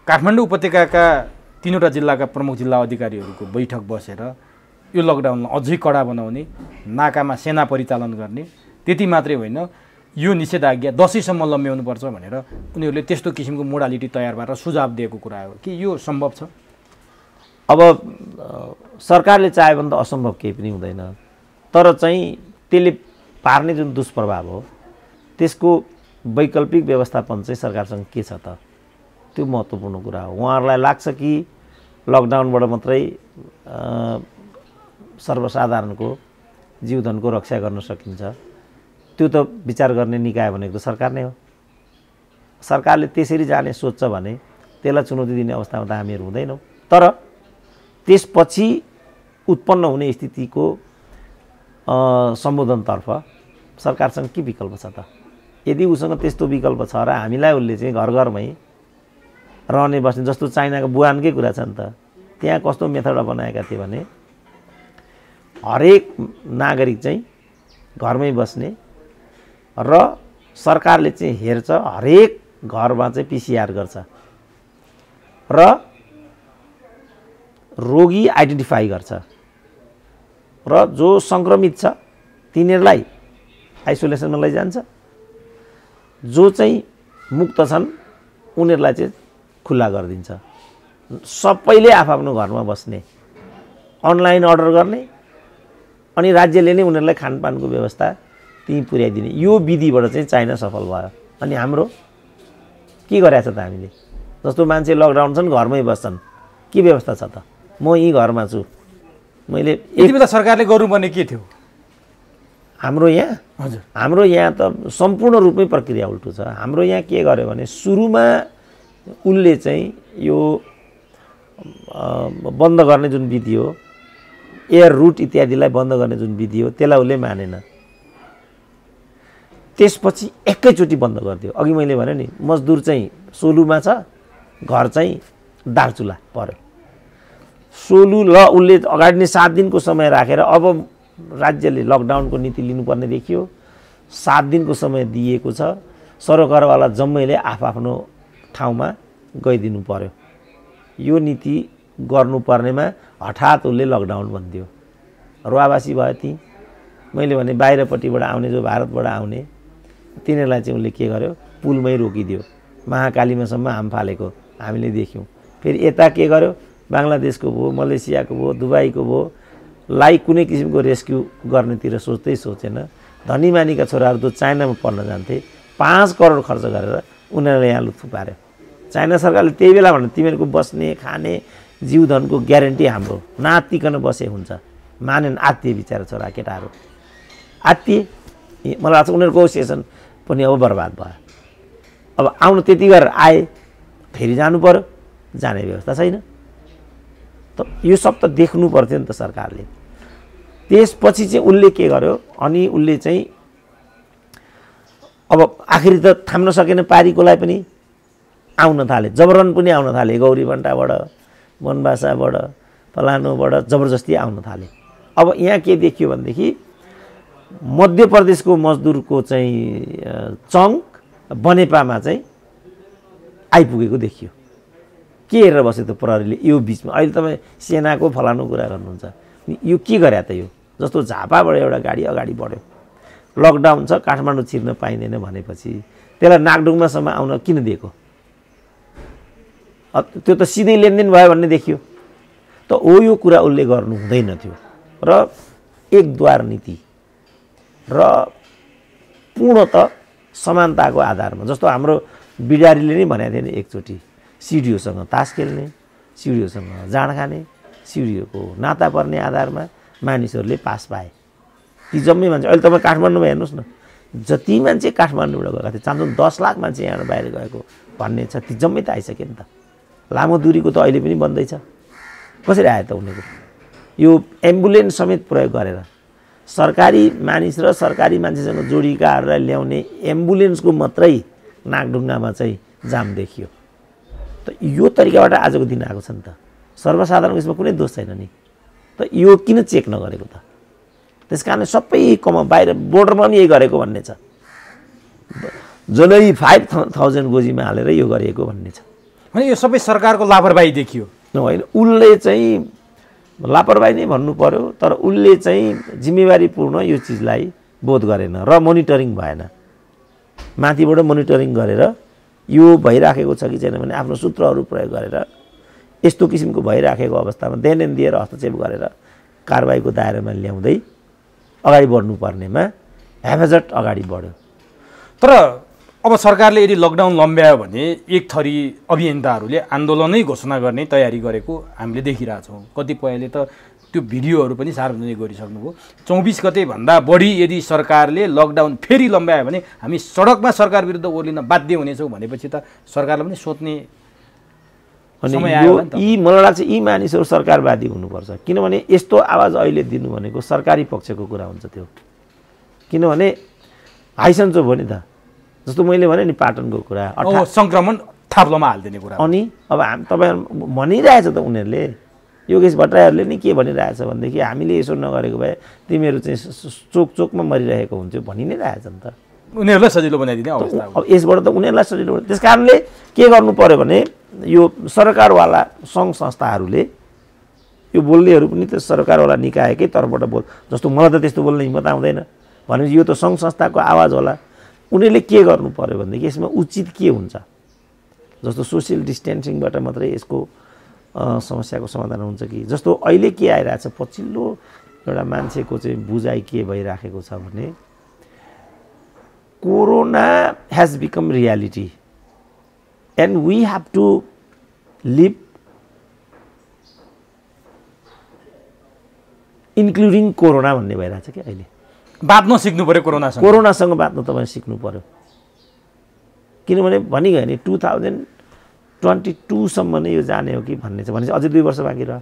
काठमाडौँ उपत्यकाका 3वटा जिल्लाका प्रमुख जिल्ला अधिकारीहरूको बैठक बसेर यो लकडाउनलाई अझै कडा बनाउने नाकामा सेना परिचालन गर्ने त्यति मात्रै होइन यो निषेधाज्ञा दशैँसम्म लम्ब्याउनुपर्छ भनेर उनीहरूले त्यस्तो किसिमको मोडालिटी तयार पारेर सुझाव दिएको कुरा हो कि यो सम्भव छ अब सरकारले चाह्यो भने त असम्भव केही पनि हुँदैन तर चाहिँ त्यसले पार्ने जुन दुष्प्रभाव हो त्यसको वैकल्पिक व्यवस्थापन चाहिँ सरकारसँग के छ त त्यो महत्त्वपूर्ण कुरा हो उहाँहरूलाई लाग्छ कि लकडाउनबाट मात्रै सर्वसाधारणको जीवधनको रक्षा गर्न सकिन्छ त्यो त विचार गर्ने निकाय भनेको सरकार नै हो सरकारले त्यसरी जाने सोच्छ भने त्यसलाई चुनौती दिने अवस्थामा त हामीहरू हुँदैनौँ तर त्यसपछि उत्पन्न हुने स्थितिको सम्बोधनतर्फ सरकारसँग के विकल्प छ त यदि उसँग त्यस्तो विकल्प छ र हामीलाई उसले चाहिँ घर घरमै रहने बस्ने जस्तो चाइनाको वुहानकै कुरा छ नि त त्यहाँ कस्तो मेथड बनाएका थिए भने हरेक नागरिक चाहिँ घरमै बस्ने र सरकारले चाहिँ हेर्छ, हरेक घरमा चाहिँ पिसिआर गर्छ र रोगी आइडेन्टिफाई गर्छ र जो सङ्क्रमित छ तिनीहरूलाई आइसोलेसनमा लैजान्छ, जो चाहिँ मुक्त छन् उनीहरूलाई चाहिँ खुल्ला गरिदिन्छ। सबैले आफ्नो घरमा बस्ने, अनलाइन अर्डर गर्ने अनि राज्यले नै उनीहरूलाई खानपानको व्यवस्था त्यहीँ पुर्याइदिने। यो विधिबाट चाहिँ चाइना सफल भयो। अनि हाम्रो के गरेछ त हामीले? जस्तो मान्छे लकडाउन छन्, घरमै बस्छन्, के व्यवस्था छ त? म यहीँ घरमा छु, मैले यति बेला सरकारले गर्नुपर्ने के थियो? हाम्रो यहाँ हजुर, हाम्रो यहाँ त सम्पूर्ण रूपमै प्रक्रिया उल्टो छ। हाम्रो यहाँ के गर्यो भने सुरुमा उनले चाहिँ यो बन्द गर्ने जुन विधि हो, एयर रुट इत्यादिलाई बन्द गर्ने जुन विधि हो, त्यसलाई उसले मानेन। त्यसपछि एकैचोटि बन्द गरिदियो। अघि मैले भने नि, मजदुर चाहिँ सोलुमा छ, घर चाहिँ दार्चुला पर्यो। सोलु ल उसले अगाडि नै 7 दिनको समय राखेर अब राज्यले लकडाउनको नीति लिनुपर्ने देखियो। 7 दिनको समय दिएको छ। सरोकारवाला जम्मैले आफ्नो ठाउँमा गइदिनु पर्यो। यो नीति गर्नुपर्नेमा हठात उसले लकडाउन भनिदियो। रुवाबासी भयो ती। मैले भने बाहिरपट्टिबाट आउने, जो भारतबाट आउने, तिनीहरूलाई चाहिँ उसले के गर्यो, पुलमै रोकिदियो। महाकालीमासम्म हाम फालेको हामीले देख्यौँ। फेरि यता के गर्यो, बङ्गलादेशको भयो, मलेसियाको भयो, दुबईको भयो, लाई कुनै किसिमको रेस्क्यु गर्नेतिर सोचेन। धनी मानीका छोराहरू जो चाइनामा पढ्न जान्थे, 5 करोड खर्च गरेर उनीहरूले यहाँ थुपार्यो। चाइना सरकारले त्यही बेला भने तिमीहरूको बस्ने खाने जीवधनको ग्यारेन्टी हाम्रो, नातिकन बसे हुन्छ। मानेन, आत्तिए बिचारा छोरा केटाहरू आत्तिए। मलाई लाग्छ उनीहरूको सेसन पनि अब बर्बाद भयो। अब आउनु त्यति गरेर आए, फेरि जानु पर्यो, जाने व्यवस्था छैन। त यो सब त देख्नु पर्थ्यो नि त सरकारले। त्यसपछि चाहिँ उसले के गर्यो, अनि उसले चाहिँ अब आखिरी त थाम्न सकेन, पारीकोलाई पनि आउन थाले, जबरन पनि आउन थाले। गौरीबन्टाबाट, बनबासाबाट, फलानोबाट जबरजस्ती आउन थाले। अब यहाँ के देखियो भनेदेखि मध्य प्रदेशको मजदुरको चाहिँ चङ्क बनेपामा चाहिँ आइपुगेको देखियो। के हेरेर बस्यो त प्रहरीले यो बिचमा? अहिले तपाईँ सेनाको फलानु कुरा गर्नुहुन्छ, यो के गरे त? यो जस्तो झापाबाट एउटा गाडी अगाडि बढ्यो, लकडाउन छ, काठमाडौँ छिर्न पाइँदैन भनेपछि त्यसलाई नागडुङमासम्म आउन किन दिएको? त्यो त सिधै लेनदेन भयो भन्ने देखियो। त यो कुरा उसले गर्नु हुँदैन थियो। र एकद्वार नीति र पूर्णतः समानताको आधारमा, जस्तो हाम्रो बिडारीले नै भनेको थियो नि एकचोटि, सिडिओसँग तास खेल्ने, सिडिओसँग जाँड खाने, सिडिओको नाता पर्ने आधारमा मानिसहरूले पास पाए। ती जम्मै मान्छे, अहिले तपाईँ काठमाडौँमा हेर्नुहोस् न, जति मान्छे काठमाडौँबाट गएका थिए, 10 लाख मान्छे यहाँबाट बाहिर गएको भन्ने छ, ती जम्मै त आइसक्यो नि त। लामो दूरीको त अहिले पनि बन्दैछ। कसरी आयो त उनीहरू? यो एम्बुलेन्स समेत प्रयोग गरेर, सरकारी मानिस र सरकारी मान्छेसँग जोडिएकाहरूलाई ल्याउने एम्बुलेन्सको मात्रै नागढुङ्गामा चाहिँ जाम देखियो। त यो तरिकाबाट आजको दिन आएको छ नि त। सर्वसाधारणको यसमा कुनै दोष छैन नि। त यो किन चेक नगरेको त? त्यस कारण सबै बाहिर बोर्डरमा पनि यही गरेको भन्ने छ। जनै 5000 गोजीमा हालेर यो गरिएको भन्ने छ। अनि यो सबै सरकारको लापरवाही देखियो। होइन, उसले चाहिँ लापरवाही नै भन्नु पर्यो, तर उसले चाहिँ जिम्मेवारीपूर्ण यो चिजलाई बोध गरेन र मोनिटरिङ भएन। माथिबाट मोनिटरिङ गरेर यो भइराखेको छ कि छैन भने आफ्नो सूत्रहरू प्रयोग गरेर यस्तो किसिमको भइराखेको अवस्थामा देन दिएर हस्तक्षेप गरेर कारबाहीको दायरामा ल्याउँदै अगाडि बढ्नुपर्नेमा हेफाजत अगाडि बढ्यो। तर अब सरकारले यदि लकडाउन लम्ब्यायो भने एक थरी अभियन्ताहरूले आन्दोलनै घोषणा गर्ने तयारी गरेको हामीले देखिरहेछौँ। कतिपयले त त्यो भिडियोहरू पनि सार्वजनिक गरिसक्नुभयो। 24 गतेभन्दा बढी यदि सरकारले लकडाउन फेरि लम्ब्यायो भने हामी सडकमा सरकार विरुद्ध ओर्लिन बाध्य हुनेछौँ भनेपछि त सरकारले पनि सोच्ने समय आयो नि त। मलाई लाग्छ यी मानिसहरू सरकारवादी हुनुपर्छ। किनभने यस्तो आवाज अहिले दिनु भनेको सरकारी पक्षको कुरा हुन्छ त्यो। किनभने हाइसन्चो भयो नि त। जस्तो मैले भने नि पाटनको कुरा, सङ्क्रमण थाप्लोमा हालिदिने कुरा। अनि अब तपाईँ भनिरहेछ त उनीहरूले योगेश भट्टराईहरूले नि के भनिरहेछ भनेदेखि हामीले यसो नगरेको भए तिमीहरू चाहिँ चोकमा मरिरहेको हुन्थ्यो भनि नै रहेछ नि त। उनीहरूलाई सजिलो बनाइदिने अवस्था। अब यसबाट त उनीहरूलाई सजिलो हुन्छ। त्यस कारणले के गर्नु पर्यो भने यो सरकारवाला सङ्घ संस्थाहरूले यो बोल्नेहरू पनि त सरकारवाला निकायकै तर्फबाट बोल, जस्तो मलाई त त्यस्तो बोल्ने हिम्मत आउँदैन भनेपछि यो त सङ्घ संस्थाको आवाज होला। उनीहरूले के गर्नु पर्यो भनेदेखि यसमा उचित के हुन्छ, जस्तो सोसियल डिस्टेन्सिङबाट मात्रै यसको समस्याको समाधान हुन्छ कि, जस्तो अहिले के आइरहेछ पछिल्लो एउटा मान्छेको चाहिँ बुझाइ के भइराखेको छ भने corona has become reality and we have to live including corona भन्ने भइरहेछ क्या। अहिले बाँच्न सिक्नु पर्यो कोरोनासँग। कोरोनासँग बाँच्न तपाईँ सिक्नु पर्यो, किनभने भनिगयो नि 2022 सम्म नै यो जाने हो कि भन्ने छ। भनेपछि अझै 2 वर्ष बाँकी रह्यो।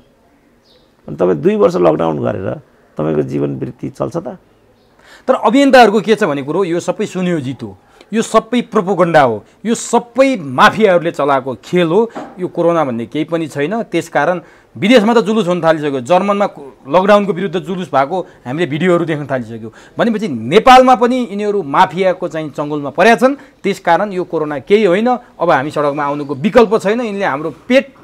अनि तपाईँ 2 वर्ष लकडाउन गरेर तपाईँको जीवन वृत्ति चल्छ त? तर अभियन्ताहरूको के छ भने कुरो, यो सबै सुनियोजित हो, यो सबै प्रोपोगन्डा हो, यो सबै माफियाहरूले चलाएको खेल हो। यो कोरोना भन्ने केही पनि छैन। त्यसकारण विदेशमा त जुलुस हुन थालिसक्यो, जर्मनमा लकडाउनको विरुद्ध जुलुस भएको हामीले भिडियोहरू देख्न थालिसक्यो। भनेपछि नेपालमा पनि यिनीहरू माफियाको चाहिँ चङ्गुलमा परेका छन्। त्यसकारण यो कोरोना केही होइन, अब हामी सडकमा आउनुको विकल्प छैन, यिनले हाम्रो पेट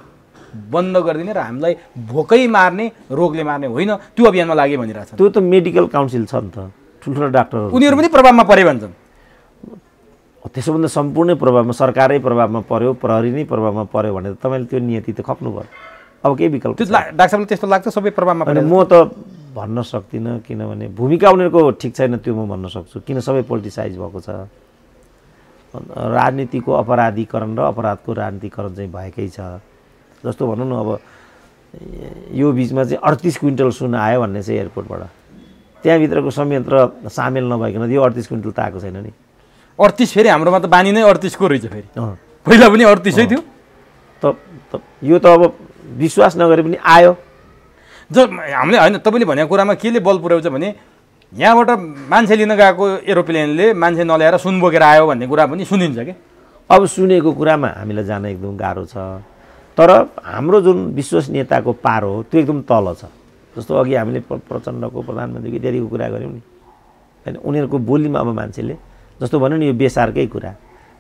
बन्द गरिदिने र हामीलाई भोकै मार्ने, रोगले मार्ने होइन, त्यो अभियानमा लागे भनिरहेछ। त्यो त मेडिकल काउन्सिल छ नि त, ठुल्ठुलो डाक्टरहरू, उनीहरू पनि प्रभावमा परे भन्छन्। त्यसो भन्दा सम्पूर्ण प्रभावमा, सरकारै प्रभावमा पर्यो, प्रहरी नै प्रभावमा पर्यो भने तपाईँले त्यो नियति त खप्नु पर्यो। अब केही विकल्प त्यो डाक्टर साहबले त्यस्तो लाग्छ सबै प्रभावमा परे? म त भन्न सक्दिनँ, किनभने भूमिका उनीहरूको ठिक छैन त्यो म भन्न सक्छु, किन सबै पोलिटिसाइज भएको छ। राजनीतिको अपराधीकरण र अपराधको राजनीतिकरण चाहिँ भएकै छ। जस्तो भनौँ न, अब यो बिचमा चाहिँ 38 क्विन्टल सुन आयो भन्ने चाहिँ एयरपोर्टबाट, त्यहाँभित्रको संयन्त्र सामेल नभइकन यो 38 क्विन्टल त आएको छैन नि। 38 फेरि हाम्रोमा त बानी नै 38 को रहेछ, फेरि पहिला पनि 38 थियो। त यो त अब विश्वास नगरे पनि आयो। हामीले होइन, तपाईँले भनेको कुरामा केले बल पुर्याउँछ भने यहाँबाट मान्छे लिन गएको एरोप्लेनले मान्छे नल्याएर सुन बोकेर आयो भन्ने कुरा पनि सुनिन्छ क्या। अब सुनेको कुरामा हामीलाई जान एकदम गाह्रो छ, तर हाम्रो जुन विश्वसनीयताको पारो हो त्यो एकदम तल छ। जस्तो अघि हामीले प्रचण्डको, प्रधानमन्त्रीको इत्यादिको कुरा गऱ्यौँ नि, होइन, उनीहरूको बोलीमा अब मान्छेले जस्तो भन्यो नि यो बेसारकै कुरा,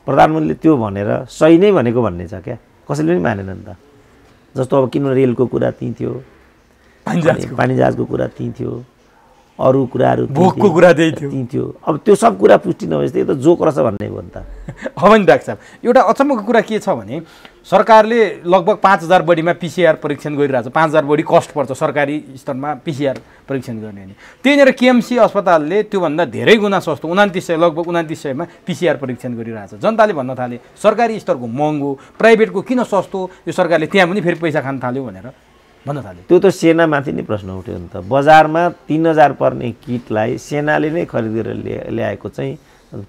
प्रधानमन्त्रीले त्यो भनेर सही नै भनेको भन्ने छ क्या, कसैले पनि मानेन नि त। जस्तो अब किन रेलको कुरा त्यहीँ थियो, पानी जहाजको कुरा त्यहीँ थियो, अरू कुराहरू भोकको कुरा त्यहीँ थियो। अब त्यो सब कुरा पुष्टि नभएपछि यो त जोक रहेछ भन्ने हो नि त। अब नि डाक्टर साहब, एउटा अचम्मको कुरा के छ भने सरकारले लगभग 5000 बढीमा पिसिआर परीक्षण गरिरहेछ। 5000 बढी कस्ट पर्छ सरकारी स्तरमा पिसिआर परीक्षण गर्ने भने। त्यहीँनिर केएमसी अस्पतालले त्योभन्दा धेरै गुणा सस्तो 2900 लगभग 2900मा पिसिआर परीक्षण गरिरहेछ। जनताले भन्न थाले सरकारी स्तरको महँगो, प्राइभेटको किन सस्तो, यो सरकारले त्यहाँ पनि फेरि पैसा खान थाल्यो भनेर भन्न थाल्यो। त्यो त सेनामाथि नै प्रश्न उठ्यो नि त। बजारमा 3000 पर्ने किटलाई सेनाले नै खरिदेर ल्याएको चाहिँ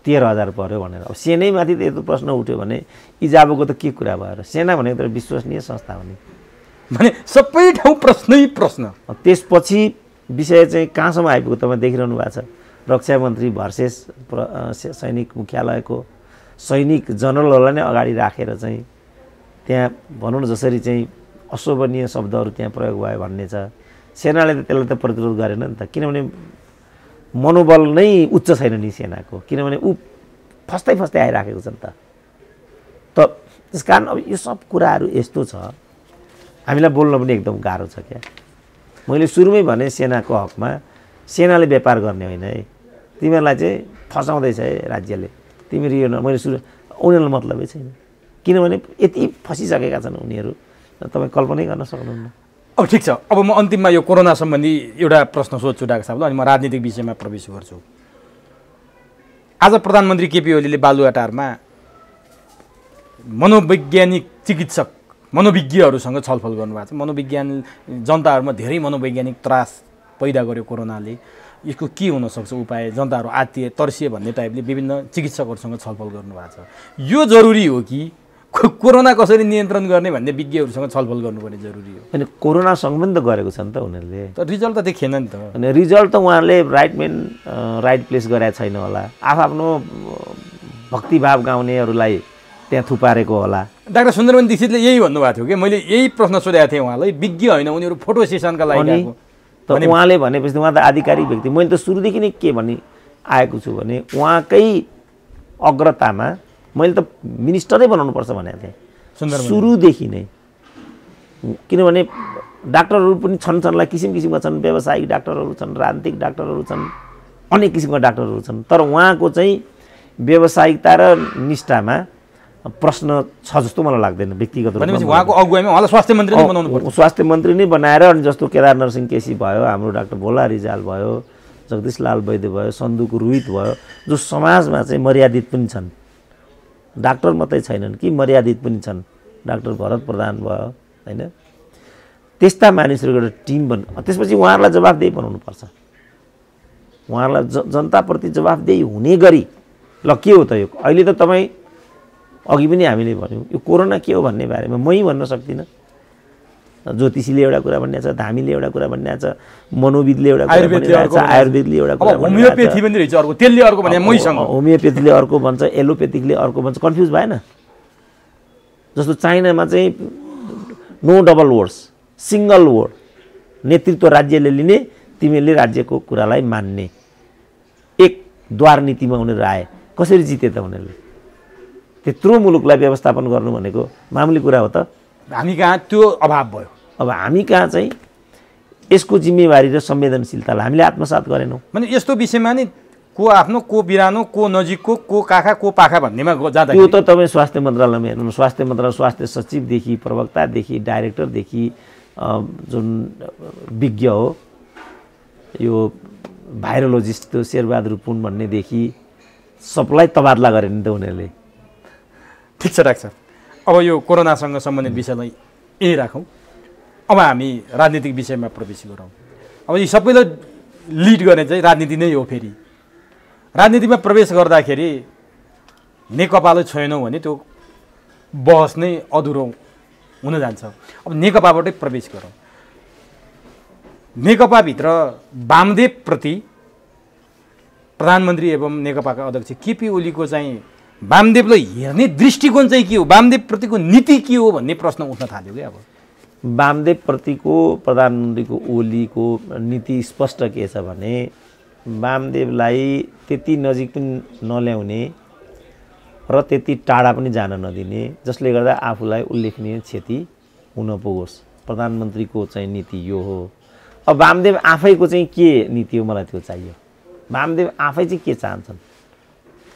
13000 पर्यो भनेर। अब सेनैमाथि त यस्तो प्रश्न उठ्यो भने इजाबोको त के कुरा भयो र? सेना भनेको त विश्वसनीय संस्था हो नि, भने सबै ठाउँ प्रश्नै प्रश्न। त्यसपछि विषय चाहिँ कहाँसम्म आइपुग्यो तपाईँ देखिरहनु भएको छ। रक्षा मन्त्री भर्सेस सैनिक मुख्यालयको सैनिक जनरलहरूलाई नै अगाडि राखेर चाहिँ त्यहाँ भनौँ न जसरी चाहिँ अशोभनीय शब्दहरू त्यहाँ प्रयोग भयो भन्ने छ। सेनाले त त्यसलाई त प्रतिरोध गरेन नि त, किनभने मनोबल नै उच्च छैन नि सेनाको, किनभने ऊ फस्दै आइराखेको छ नि त। त्यस कारण अब यो सब कुराहरू यस्तो छ, हामीलाई बोल्न पनि एकदम गाह्रो छ क्या। मैले सुरुमै भने सेनाको हकमा सेनाले व्यापार गर्ने होइन है, तिमीहरूलाई चाहिँ फसाउँदैछ है राज्यले, तिमीहरू यो मैले उनीहरूलाई मतलबै छैन, किनभने यति फसिसकेका छन् उनीहरू, तपाईँ कल्पनै गर्न सक्नुहुन्न। अब ठिक छ, अब म अन्तिममा यो कोरोना सम्बन्धी एउटा प्रश्न सोध्छु डाक्टर साहबलाई, अनि म राजनीतिक विषयमा प्रवेश गर्छु। आज प्रधानमन्त्री केपी ओलीले बालुवाटारमा मनोवैज्ञानिक चिकित्सक मनोविज्ञहरूसँग छलफल गर्नुभएको छ। मनोविज्ञान जनताहरूमा धेरै मनोवैज्ञानिक त्रास पैदा गर्यो कोरोनाले, यसको के हुनसक्छ उपाय, जनताहरू आत्तिए तर्सिए भन्ने टाइपले विभिन्न चिकित्सकहरूसँग छलफल गर्नुभएको छ। यो जरुरी हो कि कोरोना कसरी नियन्त्रण गर्ने भन्ने विज्ञहरूसँग छलफल गर्नुपर्ने जरुरी हो? अनि कोरोनासँग पनि त गरेको छ नि त उनीहरूले, तर रिजल्ट त देखेन नि त। अनि रिजल्ट त उहाँहरूले राइट प्लेस गरेका छैन होला। आफ्नो भक्तिभाव गाउनेहरूलाई त्यहाँ थुपारेको होला। डाक्टर सुन्दरमणि दीक्षितले यही भन्नुभएको थियो कि मैले यही प्रश्न सोधेको थिएँ उहाँलाई, विज्ञ होइन उनीहरू फोटो सेसनका लागि आएको। त उहाँले भनेपछि उहाँ त आधिकारिक व्यक्ति। मैले त सुरुदेखि नै के भनी आएको छु भने उहाँकै अग्रतामा मैले त मिनिस्टरै बनाउनुपर्छ भनेको थिएँ सुरुदेखि नै। किनभने डाक्टरहरू पनि छन् किसिम किसिमका छन्, व्यावसायिक डाक्टरहरू छन्, राजनीतिक डाक्टरहरू छन्, अनेक किसिमका डाक्टरहरू छन्। तर उहाँको चाहिँ व्यावसायिकता र निष्ठामा प्रश्न छ जस्तो मलाई लाग्दैन व्यक्तिगत रूपमा। उहाँको अगुवाईमा उहाँलाई स्वास्थ्य मन्त्री नै बनाउनु पर्छ। स्वास्थ्य मन्त्री नै बनाएर अनि जस्तो केदार नरसिंह केसी भयो, हाम्रो डाक्टर भोला रिजाल भयो, जगदीश लाल वैद्य भयो, सन्दुक रोहित भयो, जो समाजमा चाहिँ मर्यादित पनि छन्, डाक्टर मात्रै छैनन् कि मर्यादित पनि छन्। डाक्टर भरत प्रधान भयो होइन, त्यस्ता मानिसहरूको एउटा टिम त्यसपछि उहाँहरूलाई जवाफदेही बनाउनुपर्छ। उहाँहरूलाई जनताप्रति जवाफदेही हुने गरी ल के हो त यो अहिले त तपाईँ अघि पनि हामीले भन्यौँ यो कोरोना के हो भन्ने बारेमा मै भन्न सक्दिनँ। ज्योतिषीले एउटा कुरा भनिरहेको छ, धामीले एउटा कुरा भनिरहेको छ, मनोविदले एउटा कुरा भनिरहेको छ, आयुर्वेदले एउटा कुरा भनिरहेको छ, होमियोपेथी पनि रहेछ अर्को, त्यसले अर्को भने मैसँग, होमियोपेथीले अर्को भन्छ, एलोपेथिकले अर्को भन्छ। कन्फ्युज भएन? जस्तो चाइनामा चाहिँ no double words, single word, नेतृत्व राज्यले लिने, तिमीले राज्यको कुरालाई मान्ने, एक द्वार नीतिमा उनीहरू आए। कसरी जिते त उनीहरूले? त्यत्रो मुलुकलाई व्यवस्थापन गर्नु भनेको मामुली कुरा हो त? हामी कहाँ त्यो अभाव भयो। अब हामी कहाँ चाहिँ यसको जिम्मेवारी र संवेदनशीलतालाई हामीले आत्मसात गरेनौँ। भने यस्तो विषयमा नि को आफ्नो, को बिरानो, को नजिकको, को काखा, को पाखा भन्नेमा जाँदा त्यो त तपाईँ स्वास्थ्य मन्त्रालयमा हेर्नु। स्वास्थ्य मन्त्रालय स्वास्थ्य सचिवदेखि, प्रवक्तादेखि, डाइरेक्टरदेखि, जुन विज्ञ हो यो भाइरोलोजिस्ट त्यो शेरबहादुर पुन भन्नेदेखि सबलाई तबादला गरे नि त उनीहरूले। ठिक छ डाक्टर, अब यो कोरोनासँग सम्बन्धित विषयलाई यही राखौँ। अब हामी राजनीतिक विषयमा प्रवेश गरौँ। अब यी सबैलाई लिड गर्ने चाहिँ राजनीति नै हो। फेरि राजनीतिमा प्रवेश गर्दाखेरि नेकपालाई छोएनौँ भने त्यो बहस नै अधुरो हुन जान्छ। अब नेकपाबाटै प्रवेश गरौँ। नेकपाभित्र वामदेवप्रति प्रधानमन्त्री एवं नेकपाका अध्यक्ष केपी ओलीको चाहिँ वामदेवलाई हेर्ने दृष्टिकोण चाहिँ के हो, वामदेवप्रतिको नीति के हो भन्ने प्रश्न उठ्न थाल्यो क्या। अब वामदेवप्रतिको प्रधानमन्त्रीको ओलीको नीति स्पष्ट के छ भने वामदेवलाई त्यति नजिक पनि नल्याउने र त्यति टाढा पनि जान नदिने, जसले गर्दा आफूलाई उल्लेखनीय क्षति हुन पुगोस्। प्रधानमन्त्रीको चाहिँ नीति यो हो। अब वामदेव आफैको चाहिँ के नीति हो मलाई त्यो चाहियो। वामदेव आफै चाहिँ के चाहन्छन्?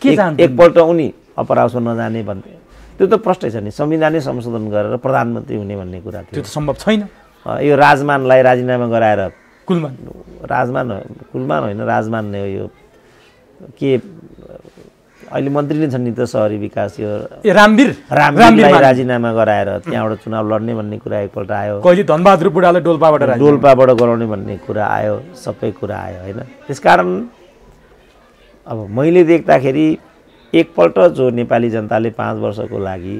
एकपल्ट उनी अप्पर हाउसमा नजाने भन्थे, त्यो त प्रष्टै छ नि। संविधानै संशोधन गरेर प्रधानमन्त्री हुने भन्ने कुरा थियो, त्यो त सम्भव छैन। यो राजमानलाई राजीनामा गराएर कुलमान होइन राजमान नै हो। यो के अहिले मन्त्री नै छन् नि त सहरी विकास, यो रामवीरलाई राजीनामा गराएर त्यहाँबाट चुनाव लड्ने भन्ने कुरा एकपल्ट आयो। कहिले धनबहादुर बुढालाई डोल्पाबाट गराउने भन्ने कुरा आयो, सबै कुरा आयो होइन। त्यसकारण अब मैले देख्दाखेरि एकपल्ट जो नेपाली जनताले 5 वर्षको लागि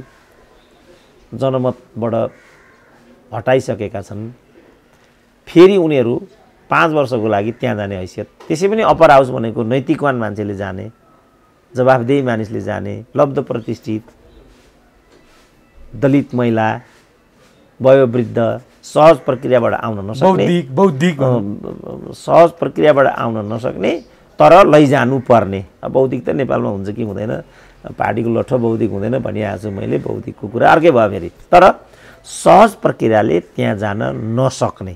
जनमतबाट हटाइसकेका छन्, फेरि उनीहरू 5 वर्षको लागि त्यहाँ जाने हैसियत, त्यसै पनि अप्पर हाउस भनेको नैतिकवान मान्छेले जाने, जवाफदेही मानिसले जाने, लब्ध प्रतिष्ठित दलित महिला, वयोवृद्ध, सहज प्रक्रियाबाट आउन नसक्ने, बौद्धिक सहज प्रक्रियाबाट आउन नसक्ने तर लैजानु पर्ने। अब बौद्धिक त नेपालमा हुन्छ कि हुँदैन, पार्टीको लठो बौद्धिक हुँदैन भनिआएको छु मैले, बौद्धिकको कुरा अर्कै भयो फेरि। तर सहज प्रक्रियाले त्यहाँ जान नसक्ने,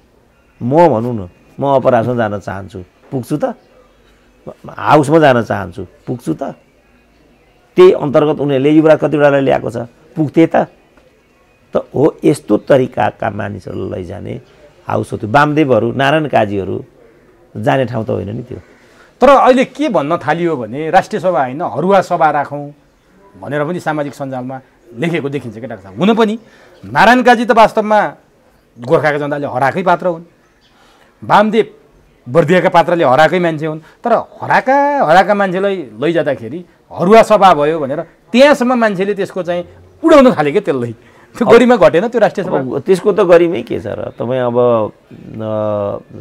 म भनौँ न म अप्पर हाउसमा जान चाहन्छु, पुग्छु त? हाउसमा जान चाहन्छु, पुग्छु त? त्यही अन्तर्गत उनीहरूले युवराज कतिवटालाई ल्याएको छ, पुग्थे त हो। यस्तो तरिकाका मानिसहरूलाई लैजाने हाउस हो त्यो। वामदेवहरू, नारायण काजीहरू जाने ठाउँ त होइन नि त्यो। तर अहिले के भन्न थालियो भने राष्ट्रिय सभा होइन हरुवा सभा राखौँ भनेर पनि सामाजिक सञ्जालमा लेखेको देखिन्छ क्या डाक्टर साहब। हुन पनि नारायण काजी त वास्तवमा गोर्खाका जनताले हराएकै पात्र हुन्, वामदेव बर्दियाका पात्रले हराएकै मान्छे हुन्। तर हराएका मान्छेलाई लैजाँदाखेरि हरुवा सभा भयो भनेर त्यहाँसम्म मान्छेले त्यसको चाहिँ उडाउन थाले क्या, त्यसलाई त्यो गरिमा घटेन त्यो राष्ट्रिय सभा? त्यसको त गरिमै के छ र? तपाईँ अब